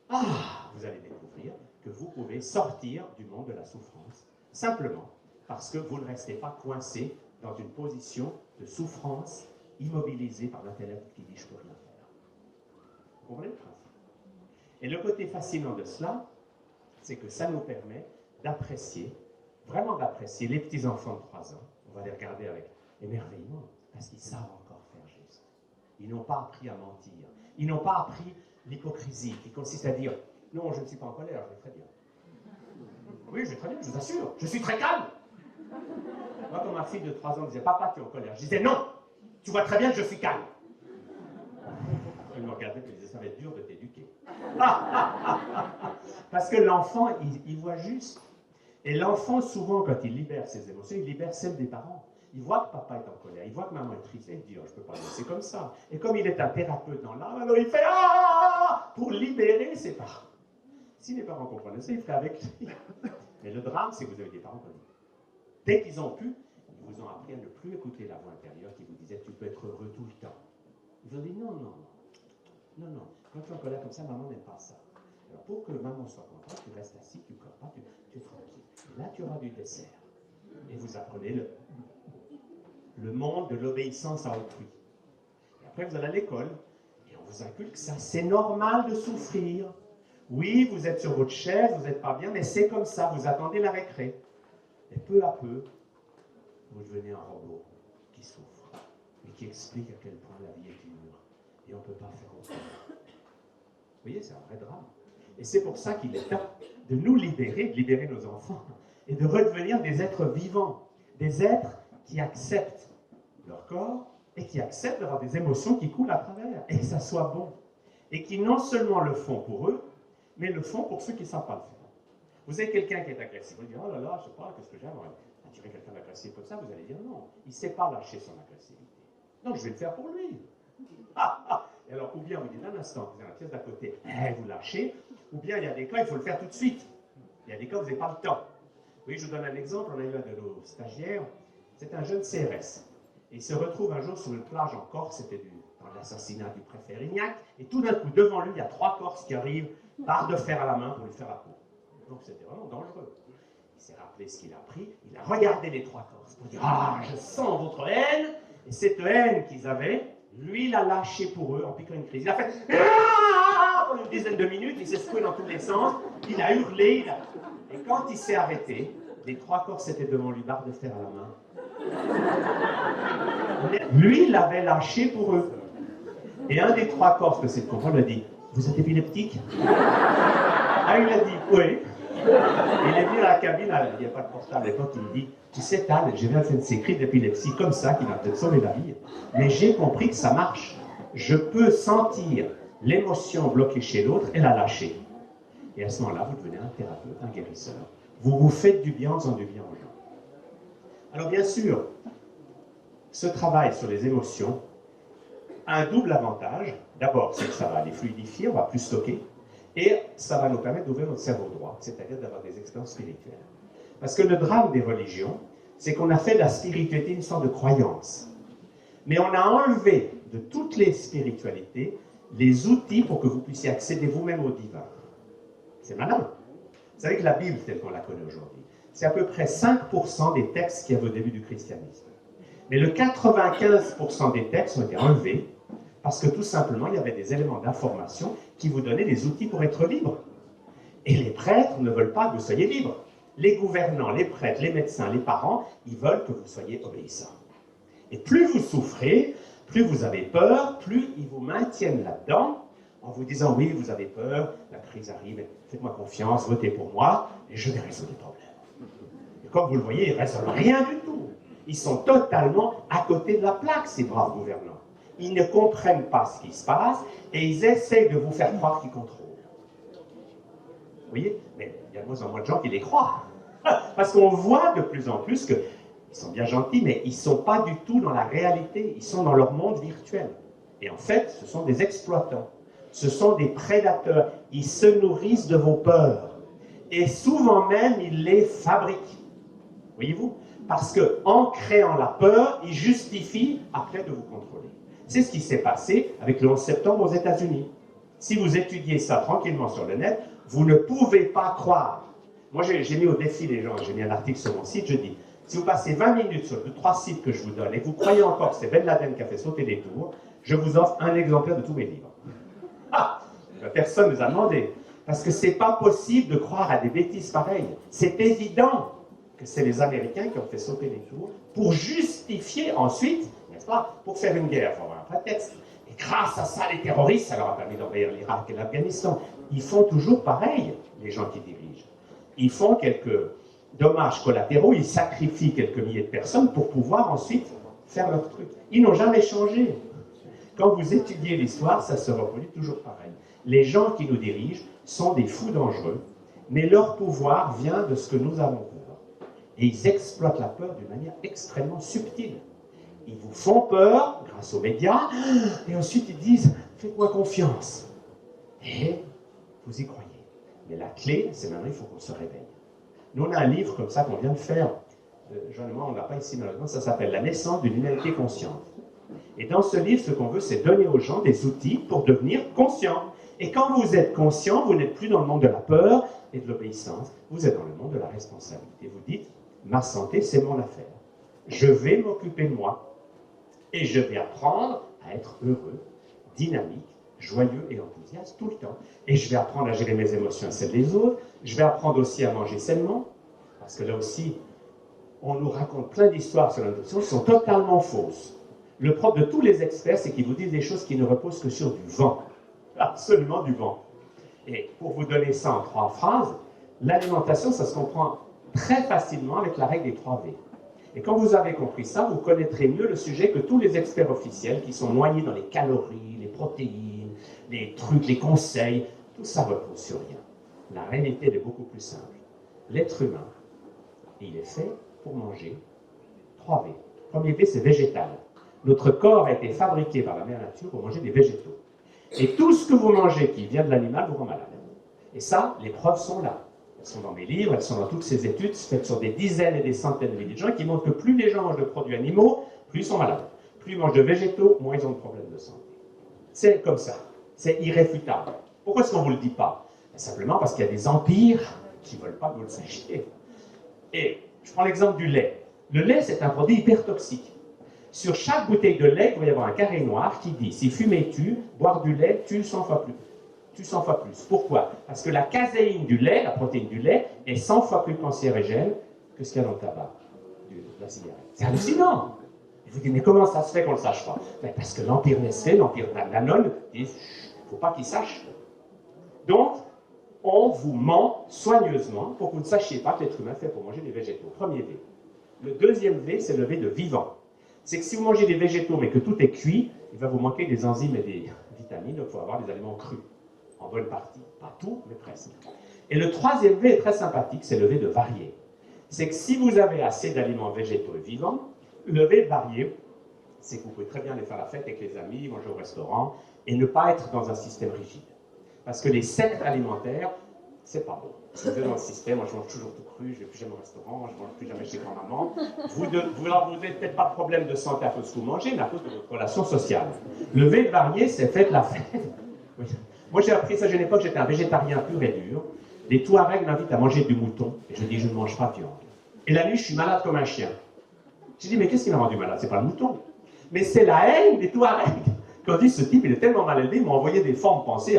vous allez découvrir que vous pouvez sortir du monde de la souffrance, simplement parce que vous ne restez pas coincé dans une position de souffrance immobilisé par l'intellect qui dit je ne peux rien faire. Vous comprenez le principe? Et le côté fascinant de cela, c'est que ça nous permet d'apprécier, vraiment d'apprécier les petits-enfants de 3 ans. On va les regarder avec émerveillement, parce qu'ils savent encore faire juste. Ils n'ont pas appris à mentir. Ils n'ont pas appris l'hypocrisie, qui consiste à dire « Non, je ne suis pas en colère, je vais très bien. » Oui, je vais très bien, je vous assure, je suis très calme. Moi, quand ma fille de 3 ans disait « Papa, tu es en colère », je disais « Non, tu vois très bien que je suis calme. » Elle me regardait et me disait « Ça va être dur de t'éduquer. » Parce que l'enfant, il voit juste. Et l'enfant, souvent, quand il libère ses émotions, il libère celles des parents. Il voit que papa est en colère, il voit que maman est triste, et il dit, oh, je ne peux pas laisser comme ça. Et comme il est un thérapeute dans l'âme, alors il fait ah pour libérer ses parents. Si les parents comprenaient ça, ils feraient avec lui. Mais le drame, c'est que vous avez des parents comme dès qu'ils ont pu, ils vous ont appris à ne plus écouter la voix intérieure qui vous disait, tu peux être heureux tout le temps. Ils vous ont dit, non, non, non, non, quand tu es en colère comme ça, maman n'aime pas ça. Alors pour que maman soit contente, tu restes assis, tu ne pleures pas, tu es tranquille. Et là, tu auras du dessert. Et vous apprenez le monde de l'obéissance à autrui. Et après, vous allez à l'école, et on vous inculque ça. C'est normal de souffrir. Oui, vous êtes sur votre chaise, vous n'êtes pas bien, mais c'est comme ça, vous attendez la récré. Et peu à peu, vous devenez un robot qui souffre, et qui explique à quel point la vie est dure, et on ne peut pas faire autrement. Vous voyez, c'est un vrai drame. Et c'est pour ça qu'il est temps de nous libérer, de libérer nos enfants, et de redevenir des êtres vivants, des êtres qui acceptent leur corps et qui acceptent d'avoir des émotions qui coulent à travers, et que ça soit bon. Et qui non seulement le font pour eux, mais le font pour ceux qui ne savent pas le faire. Vous avez quelqu'un qui est agressif, vous dites, oh là là, je ne sais pas, qu'est-ce que j'aime attirer quelqu'un d'agressif comme ça, vous allez dire non, il ne sait pas lâcher son agressivité. Donc je vais le faire pour lui. Et alors, ou bien vous dites un instant, vous êtes dans la pièce d'à côté, vous lâchez, ou bien il y a des cas, il faut le faire tout de suite. Il y a des cas où vous n'avez pas le temps. Oui, je vous donne un exemple, on a eu un de nos stagiaires, c'est un jeune CRS. Et il se retrouve un jour sur une plage en Corse, c'était dans l'assassinat du préfet Rignac, et tout d'un coup, devant lui, il y a 3 Corses qui arrivent, barre de fer à la main pour lui faire la peau. Donc c'était vraiment dangereux. Il s'est rappelé ce qu'il a pris, il a regardé les 3 Corses pour dire « Ah, je sens votre haine !» Et cette haine qu'ils avaient, lui, il a lâché pour eux en piquant une crise. Il a fait « Ah !» pendant une dizaine de minutes, il s'est secoué dans tous les sens, il a hurlé, et quand il s'est arrêté, les 3 Corses étaient devant lui, barre de fer à la main. Lui, il l'avait lâché pour eux. Et un des 3 Corses que c'est comprendre lui a dit « Vous êtes épileptique ?» Ah, il a dit « Oui ». Il est venu à la cabine, il n'y a pas de portable à l'époque, il me dit « Tu sais, Tal, j'ai bien fait de ces cris d'épilepsie comme ça qui m'a peut-être sauvé la vie, mais j'ai compris que ça marche. Je peux sentir l'émotion bloquée chez l'autre et la lâcher. » Et à ce moment-là, vous devenez un thérapeute, un guérisseur. Vous vous faites du bien en faisant du bien aux gens. Alors bien sûr, ce travail sur les émotions a un double avantage. D'abord, c'est que ça va les fluidifier, on va plus stocker. Et ça va nous permettre d'ouvrir notre cerveau droit, c'est-à-dire d'avoir des expériences spirituelles. Parce que le drame des religions, c'est qu'on a fait de la spiritualité une sorte de croyance. Mais on a enlevé de toutes les spiritualités les outils pour que vous puissiez accéder vous-même au divin. C'est malin. Vous savez que la Bible, telle qu'on la connaît aujourd'hui, c'est à peu près 5% des textes qu'il y avait au début du christianisme. Mais le 95% des textes ont été enlevés parce que tout simplement, il y avait des éléments d'information qui vous donnaient des outils pour être libre. Et les prêtres ne veulent pas que vous soyez libre. Les gouvernants, les prêtres, les médecins, les parents, ils veulent que vous soyez obéissants. Et plus vous souffrez, plus vous avez peur, plus ils vous maintiennent là-dedans, en vous disant, oui, vous avez peur, la crise arrive, faites-moi confiance, votez pour moi, et je vais résoudre les problèmes. Et comme vous le voyez, ils ne résolvent rien du tout. Ils sont totalement à côté de la plaque, ces braves gouvernants. Ils ne comprennent pas ce qui se passe, et ils essayent de vous faire croire qu'ils contrôlent. Vous voyez? Mais il y a de moins en moins de gens qui les croient. Parce qu'on voit de plus en plus qu'ils sont bien gentils, mais ils ne sont pas du tout dans la réalité. Ils sont dans leur monde virtuel. Et en fait, ce sont des exploitants. Ce sont des prédateurs. Ils se nourrissent de vos peurs. Et souvent même, ils les fabriquent. Voyez-vous? Parce qu'en créant la peur, ils justifient après de vous contrôler. C'est ce qui s'est passé avec le 11 septembre aux États-Unis. Si vous étudiez ça tranquillement sur le net, vous ne pouvez pas croire. Moi, j'ai mis au défi les gens, j'ai mis un article sur mon site, je dis, Si vous passez 20 minutes sur les 3 sites que je vous donne et que vous croyez encore que c'est Ben Laden qui a fait sauter les tours, je vous offre un exemplaire de tous mes livres. Ah, personne ne nous a demandé. Parce que c'est pas possible de croire à des bêtises pareilles. C'est évident que c'est les Américains qui ont fait sauter les tours pour justifier ensuite, n'est-ce pas, pour faire une guerre, il faut avoir un prétexte. Et grâce à ça, les terroristes, ça leur a permis d'envahir l'Irak et l'Afghanistan. Ils font toujours pareil, les gens qui dirigent. Ils font quelques dommages collatéraux, ils sacrifient quelques milliers de personnes pour pouvoir ensuite faire leur truc. Ils n'ont jamais changé. Quand vous étudiez l'histoire, ça se reproduit toujours pareil. Les gens qui nous dirigent sont des fous dangereux, mais leur pouvoir vient de ce que nous avons peur. Et ils exploitent la peur d'une manière extrêmement subtile. Ils vous font peur grâce aux médias, et ensuite ils disent « faites-moi confiance ». Et vous y croyez. Mais la clé, c'est maintenant, il faut qu'on se réveille. Nous, on a un livre comme ça qu'on vient de faire. Jean et moi, on ne l'a pas ici malheureusement, ça s'appelle « La naissance d'une humanité consciente ». Et dans ce livre, ce qu'on veut, c'est donner aux gens des outils pour devenir conscients. Et quand vous êtes conscient, vous n'êtes plus dans le monde de la peur et de l'obéissance, vous êtes dans le monde de la responsabilité. Vous dites, ma santé, c'est mon affaire. Je vais m'occuper de moi et je vais apprendre à être heureux, dynamique, joyeux et enthousiaste tout le temps. Et je vais apprendre à gérer mes émotions et celles des autres. Je vais apprendre aussi à manger sainement, parce que là aussi, on nous raconte plein d'histoires sur la nutrition qui sont totalement fausses. Le propre de tous les experts, c'est qu'ils vous disent des choses qui ne reposent que sur du vent. Absolument du vent. Et pour vous donner ça en 3 phrases, l'alimentation, ça se comprend très facilement avec la règle des 3 V. Et quand vous avez compris ça, vous connaîtrez mieux le sujet que tous les experts officiels qui sont noyés dans les calories, les protéines, les trucs, les conseils. Tout ça repose sur rien. La réalité est beaucoup plus simple. L'être humain, il est fait pour manger 3 V. Premier V, c'est végétal. Notre corps a été fabriqué par la mère nature pour manger des végétaux. Et tout ce que vous mangez qui vient de l'animal vous rend malade. Et ça, les preuves sont là. Elles sont dans mes livres, elles sont dans toutes ces études faites sur des dizaines et des centaines de milliers de gens qui montrent que plus les gens mangent de produits animaux, plus ils sont malades. Plus ils mangent de végétaux, moins ils ont de problèmes de santé. C'est comme ça. C'est irréfutable. Pourquoi est-ce qu'on ne vous le dit pas? Simplement parce qu'il y a des empires qui ne veulent pas que vous le sachiez. Et je prends l'exemple du lait. Le lait, c'est un produit hyper toxique. Sur chaque bouteille de lait, il va y avoir un carré noir qui dit « Si fumer tue, boire du lait tue 100 fois plus ». Tue 100 fois plus. Pourquoi? Parce que la caséine du lait, la protéine du lait, est 100 fois plus cancérigène que ce qu'il y a dans le tabac, de la cigarette. C'est hallucinant. Et vous dites « Mais comment ça se fait qu'on ne le sache pas ?» Parce que l'empire Nestlé, l'empire Danone, disent « Il ne faut pas qu'ils sachent ». Donc, on vous ment soigneusement pour que vous ne sachiez pas que l'être humain est fait pour manger des végétaux. Premier V. Le deuxième V, c'est le V de vivant. C'est que si vous mangez des végétaux mais que tout est cuit, il va vous manquer des enzymes et des vitamines, donc il faut avoir des aliments crus, en bonne partie. Pas tout, mais presque. Et le troisième V est très sympathique, c'est le V de varié. C'est que si vous avez assez d'aliments végétaux et vivants, le V de varié, c'est que vous pouvez très bien aller faire la fête avec les amis, manger au restaurant, et ne pas être dans un système rigide. Parce que les sectes alimentaires, c'est pas bon. Si vous êtes dans le système, moi je mange toujours tout cru, je ne vais plus jamais au restaurant, je ne mange plus jamais chez grand-maman. Vous n'avez peut-être pas de problème de santé à cause de ce que vous mangez, mais à cause de votre relation sociale. Le V varié, c'est faites la fête. Oui. Moi j'ai appris ça à une époque, j'étais un végétarien pur et dur. Les Touaregs m'invitent à manger du mouton, et je dis je ne mange pas de viande. Et la nuit, je suis malade comme un chien. Je dis mais qu'est-ce qui m'a rendu malade? C'est pas le mouton. Mais c'est la haine des Touaregs. Quand on dit ce type, il est tellement mal élevé, ils m'ont envoyé des formes pensées,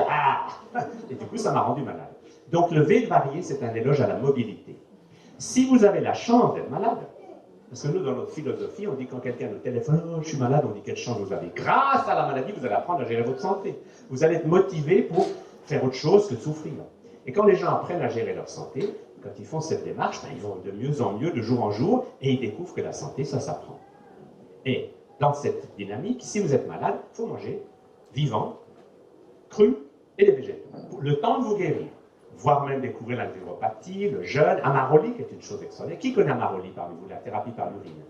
et du coup ça m'a rendu malade. Donc le V varié, c'est un éloge à la mobilité. Si vous avez la chance d'être malade, parce que nous, dans notre philosophie, on dit quand quelqu'un nous téléphone, oh, je suis malade, on dit quelle chance vous avez. Grâce à la maladie, vous allez apprendre à gérer votre santé. Vous allez être motivé pour faire autre chose que de souffrir. Et quand les gens apprennent à gérer leur santé, quand ils font cette démarche, ben, ils vont de mieux en mieux, de jour en jour, et ils découvrent que la santé, ça s'apprend. Et dans cette dynamique, si vous êtes malade, il faut manger vivant, cru et des végétaux. Le temps de vous guérir. Voire même découvrir la naturopathie, le jeûne, Amaroli, qui est une chose extraordinaire. Qui connaît Amaroli parmi vous, la thérapie par l'urine?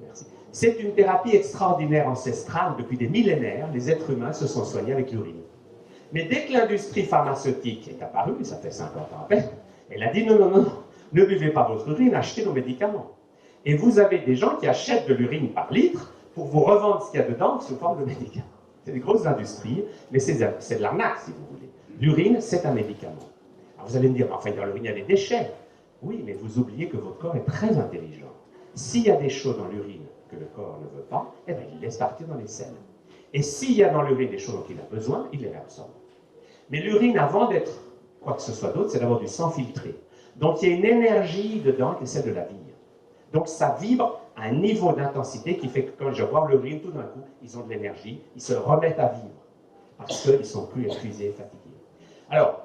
Merci. C'est une thérapie extraordinaire, ancestrale. Depuis des millénaires, les êtres humains se sont soignés avec l'urine. Mais dès que l'industrie pharmaceutique est apparue, et ça fait 50 ans à peine, elle a dit non, non, non, ne buvez pas votre urine, achetez nos médicaments. Et vous avez des gens qui achètent de l'urine par litre pour vous revendre ce qu'il y a dedans sous forme de médicaments. C'est des grosses industries, mais c'est de l'arnaque, si vous voulez. L'urine, c'est un médicament. Alors vous allez me dire, enfin, dans l'urine, il y a des déchets. Oui, mais vous oubliez que votre corps est très intelligent. S'il y a des choses dans l'urine que le corps ne veut pas, eh bien, il laisse partir dans les selles. Et s'il y a dans l'urine des choses dont il a besoin, il les réabsorbe. Mais l'urine, avant d'être quoi que ce soit d'autre, c'est d'avoir du sang filtré. Donc il y a une énergie dedans qui est celle de la vie. Donc ça vibre à un niveau d'intensité qui fait que quand je bois l'urine, tout d'un coup, ils ont de l'énergie, ils se remettent à vivre parce qu'ils ne sont plus épuisés et fatigués. Alors,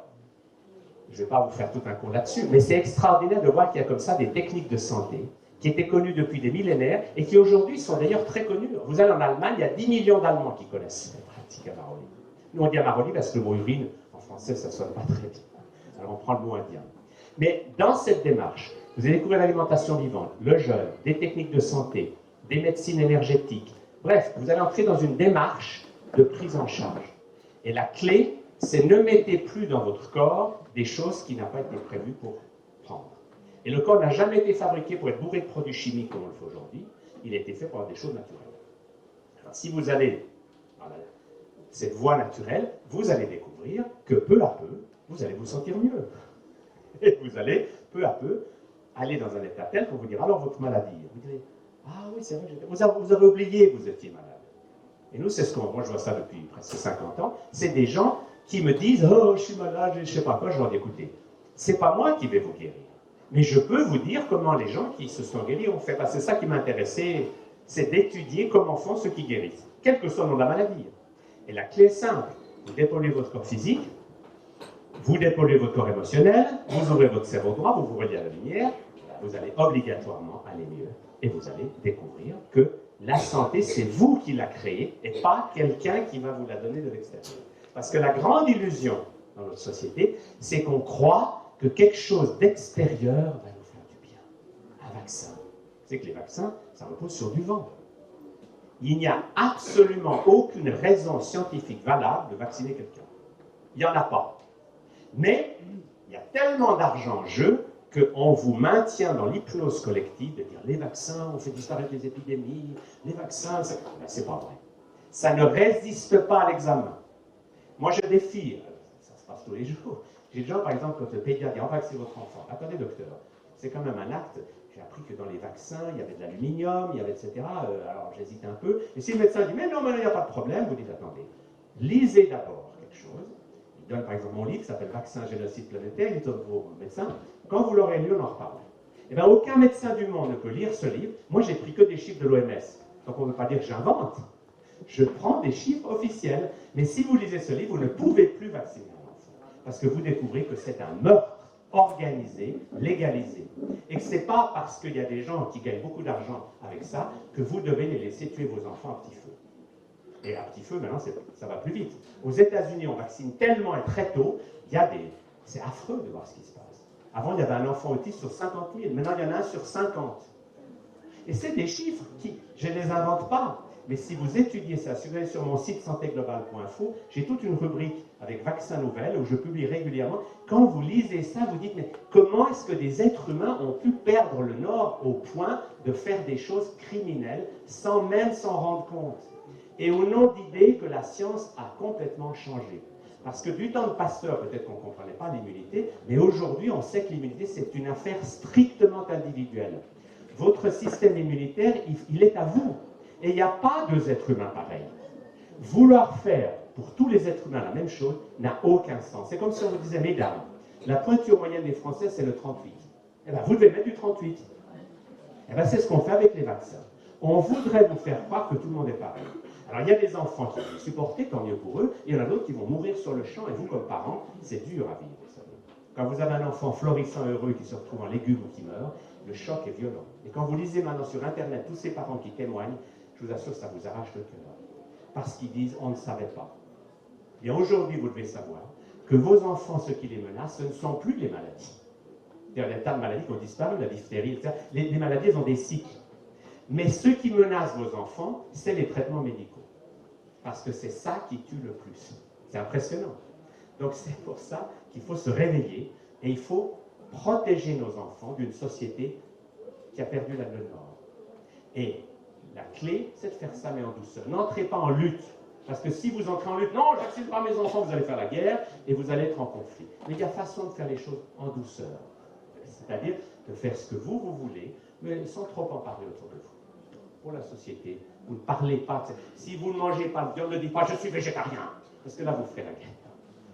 je ne vais pas vous faire tout un cours là-dessus, mais c'est extraordinaire de voir qu'il y a comme ça des techniques de santé qui étaient connues depuis des millénaires et qui aujourd'hui sont d'ailleurs très connues. Vous allez en Allemagne, il y a 10 millions d'Allemands qui connaissent cette pratique Amaroli. Nous on dit Amaroli parce que le mot urine, en français, ça ne sonne pas très bien. Alors on prend le mot indien. Mais dans cette démarche, vous allez découvrir l'alimentation vivante, le jeûne, des techniques de santé, des médecines énergétiques. Bref, vous allez entrer dans une démarche de prise en charge. Et la clé, c'est ne mettez plus dans votre corps des choses qui n'ont pas été prévues pour prendre. Et le corps n'a jamais été fabriqué pour être bourré de produits chimiques comme on le fait aujourd'hui. Il a été fait pour avoir des choses naturelles. Alors, si vous allez dans cette voie naturelle, vous allez découvrir que peu à peu, vous allez vous sentir mieux. Et vous allez, peu à peu, aller dans un état tel qu'on vous dira, alors votre maladie, vous direz, ah oui, c'est vrai, vous avez oublié que vous étiez malade. Et nous, c'est ce qu'on, moi je vois ça depuis presque 50 ans, c'est des gens qui me disent, oh, je suis malade, je ne sais pas quoi, je leur dis, écoutez, c'est pas moi qui vais vous guérir, mais je peux vous dire comment les gens qui se sont guéris ont fait. Parce que c'est ça qui m'intéressait, c'est d'étudier comment font ceux qui guérissent, quel que soit le nom de la maladie. Et la clé est simple, vous dépolluez votre corps physique, vous dépolluez votre corps émotionnel, vous ouvrez votre cerveau droit, vous vous reliez à la lumière, vous allez obligatoirement aller mieux. Et vous allez découvrir que la santé, c'est vous qui la créez et pas quelqu'un qui va vous la donner de l'extérieur. Parce que la grande illusion dans notre société, c'est qu'on croit que quelque chose d'extérieur va nous faire du bien. Un vaccin. Vous savez que les vaccins, ça repose sur du vent. Il n'y a absolument aucune raison scientifique valable de vacciner quelqu'un. Il n'y en a pas. Mais il y a tellement d'argent en jeu qu'on vous maintient dans l'hypnose collective de dire les vaccins ont fait disparaître les épidémies, les vaccins, c'est pas vrai. Ça ne résiste pas à l'examen. Moi je défie, ça se passe tous les jours. J'ai déjà par exemple quand le pédiatre dit on va vacciner votre enfant. Attendez docteur, c'est quand même un acte. J'ai appris que dans les vaccins, il y avait de l'aluminium, il y avait etc. Alors j'hésite un peu. Et si le médecin dit mais non, il n'y a pas de problème, vous dites attendez, lisez d'abord quelque chose. Il donne par exemple mon livre qui s'appelle Vaccin génocide planétaire, il est au médecin. Quand vous l'aurez lu, on en reparle. Eh bien, aucun médecin du monde ne peut lire ce livre. Moi, j'ai pris que des chiffres de l'OMS. Donc, on ne veut pas dire que j'invente. Je prends des chiffres officiels. Mais si vous lisez ce livre, vous ne pouvez plus vacciner un enfant. Parce que vous découvrez que c'est un meurtre organisé, légalisé. Et que ce n'est pas parce qu'il y a des gens qui gagnent beaucoup d'argent avec ça que vous devez les laisser tuer vos enfants à petit feu. Et à petit feu, maintenant, ça va plus vite. Aux États-Unis, on vaccine tellement et très tôt, c'est affreux de voir ce qui se passe. Avant, il y avait un enfant autiste sur 50 000. Maintenant, il y en a un sur 50. Et c'est des chiffres qui, je ne les invente pas. Mais si vous étudiez ça, si vous allez sur mon site santéglobale.info, j'ai toute une rubrique avec vaccins nouvelles où je publie régulièrement. Quand vous lisez ça, vous dites, mais comment est-ce que des êtres humains ont pu perdre le nord au point de faire des choses criminelles sans même s'en rendre compte? Et au nom d'idées que la science a complètement changé. Parce que du temps de Pasteur, peut-être qu'on ne comprenait pas l'immunité, mais aujourd'hui, on sait que l'immunité, c'est une affaire strictement individuelle. Votre système immunitaire, il est à vous. Et il n'y a pas deux êtres humains pareils. Vouloir faire pour tous les êtres humains la même chose n'a aucun sens. C'est comme si on vous disait, mesdames, la pointure moyenne des Français, c'est le 38. Eh bien, vous devez mettre du 38. Eh bien, c'est ce qu'on fait avec les vaccins. On voudrait vous faire croire que tout le monde est pareil. Alors, il y a des enfants qui vont supporter, tant mieux pour eux, et il y en a d'autres qui vont mourir sur le champ, et vous, comme parents, c'est dur à vivre, vous savez. Quand vous avez un enfant florissant, heureux, qui se retrouve en légumes ou qui meurt, le choc est violent. Et quand vous lisez maintenant sur Internet tous ces parents qui témoignent, je vous assure que ça vous arrache le cœur. Parce qu'ils disent, on ne savait pas. Et aujourd'hui, vous devez savoir que vos enfants, ceux qui les menacent, ce ne sont plus les maladies. Il y a des tas de maladies qui ont disparu, la diphtérie, etc. Les maladies, elles ont des cycles. Mais ce qui menace vos enfants, c'est les traitements médicaux. Parce que c'est ça qui tue le plus. C'est impressionnant. Donc c'est pour ça qu'il faut se réveiller et il faut protéger nos enfants d'une société qui a perdu le nord. Et la clé, c'est de faire ça, mais en douceur. N'entrez pas en lutte. Parce que si vous entrez en lutte, non, je n'accepte pas mes enfants, vous allez faire la guerre et vous allez être en conflit. Mais il y a façon de faire les choses en douceur. c'est-à-dire de faire ce que vous voulez, mais sans trop en parler autour de vous. Pour la société, vous ne parlez pas. Si vous ne mangez pas de viande, ne dites pas « je suis végétarien », parce que là, vous ferez la guerre.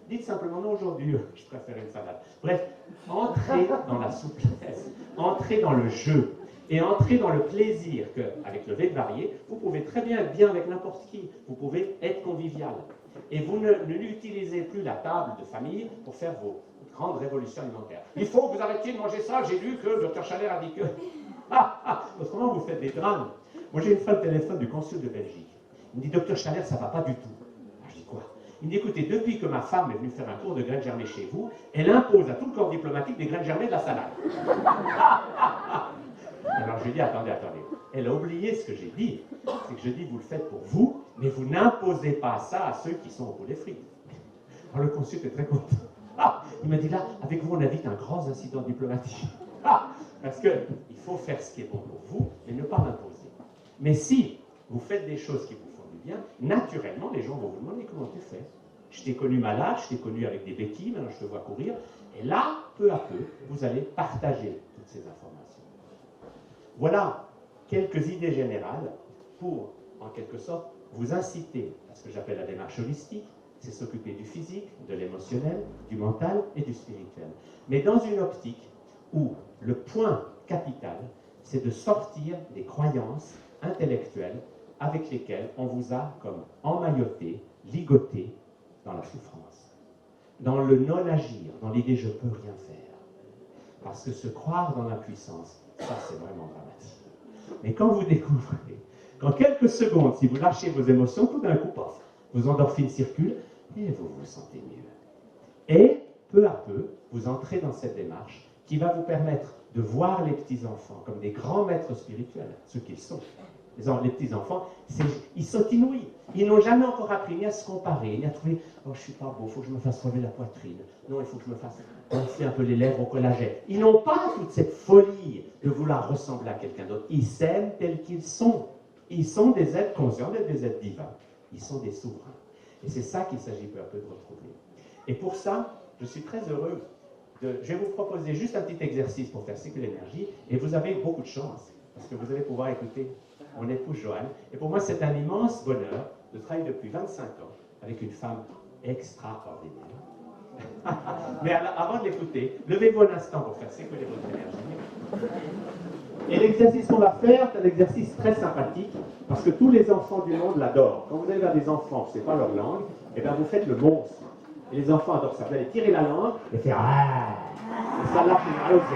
Dites simplement « non, aujourd'hui, je préfère une salade ». Bref, entrez dans la souplesse, entrez dans le jeu, et entrez dans le plaisir qu'avec le V de varié, vous pouvez très bien être bien avec n'importe qui, vous pouvez être convivial. Et vous n'utilisez plus la table de famille pour faire vos grandes révolutions alimentaires. Il faut que vous arrêtiez de manger ça, j'ai lu que le Dr Chaler a dit que... Autrement, vous faites des drames. Moi, j'ai une fois le téléphone du consul de Belgique. Il me dit, Dr Chaler, ça ne va pas du tout. Alors, je dis quoi? Il me dit, écoutez, depuis que ma femme est venue faire un cours de graines germées chez vous, elle impose à tout le corps diplomatique des graines germées de la salade. Alors je lui dis, attendez, elle a oublié ce que j'ai dit. C'est que je dis, vous le faites pour vous, mais vous n'imposez pas ça à ceux qui sont au bout des frites. Alors le consul était très content. Il m'a dit, là, avec vous, on évite un grand incident diplomatique. Parce qu'il faut faire ce qui est bon pour vous, mais ne pas l'imposer. Mais si vous faites des choses qui vous font du bien, naturellement, les gens vont vous demander comment tu fais. Je t'ai connu malade, je t'ai connu avec des béquilles, maintenant je te vois courir. Et là, peu à peu, vous allez partager toutes ces informations. Voilà quelques idées générales pour, en quelque sorte, vous inciter à ce que j'appelle la démarche holistique, c'est s'occuper du physique, de l'émotionnel, du mental et du spirituel. Mais dans une optique où le point capital, c'est de sortir des croyances intellectuelles avec lesquelles on vous a comme emmailloté, ligoté dans la souffrance, dans le non-agir, dans l'idée « je peux rien faire ». Parce que se croire dans l'impuissance, ça c'est vraiment dramatique. Mais quand vous découvrez qu'en quelques secondes, si vous lâchez vos émotions, tout d'un coup, pof, vos endorphines circulent et vous vous sentez mieux. Et peu à peu, vous entrez dans cette démarche qui va vous permettre de voir les petits-enfants comme des grands maîtres spirituels, ce qu'ils sont. Les petits-enfants, ils sont inouïs. Ils n'ont jamais encore appris ni à se comparer, ni à trouver « oh, je suis pas beau, il faut que je me fasse relever la poitrine. Non, il faut que je me fasse gonfler un peu les lèvres au collagène. » Ils n'ont pas toute cette folie de vouloir ressembler à quelqu'un d'autre. Ils s'aiment tels qu'ils sont. Ils sont des êtres conscients d'être des êtres divins. Ils sont des souverains. Et c'est ça qu'il s'agit peu à peu de retrouver. Et pour ça, je suis très heureux je vais vous proposer juste un petit exercice pour faire circuler l'énergie, et vous avez beaucoup de chance, parce que vous allez pouvoir écouter mon épouse Joanne. Et pour moi, c'est un immense bonheur de travailler depuis 25 ans avec une femme extraordinaire. Mais avant de l'écouter, levez-vous un instant pour faire circuler votre énergie. Et l'exercice qu'on va faire, c'est un exercice très sympathique, parce que tous les enfants du monde l'adorent. Quand vous allez vers des enfants, ce n'est pas leur langue, et bien vous faites le monstre. Et les enfants adorent ça. Vous allez tirer la langue et faire ah. Et ça là, c'est mal aussi.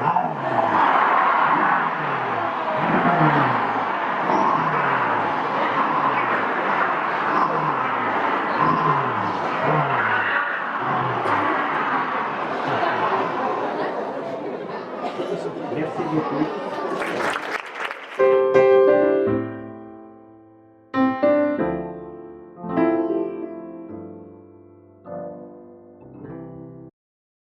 Merci beaucoup.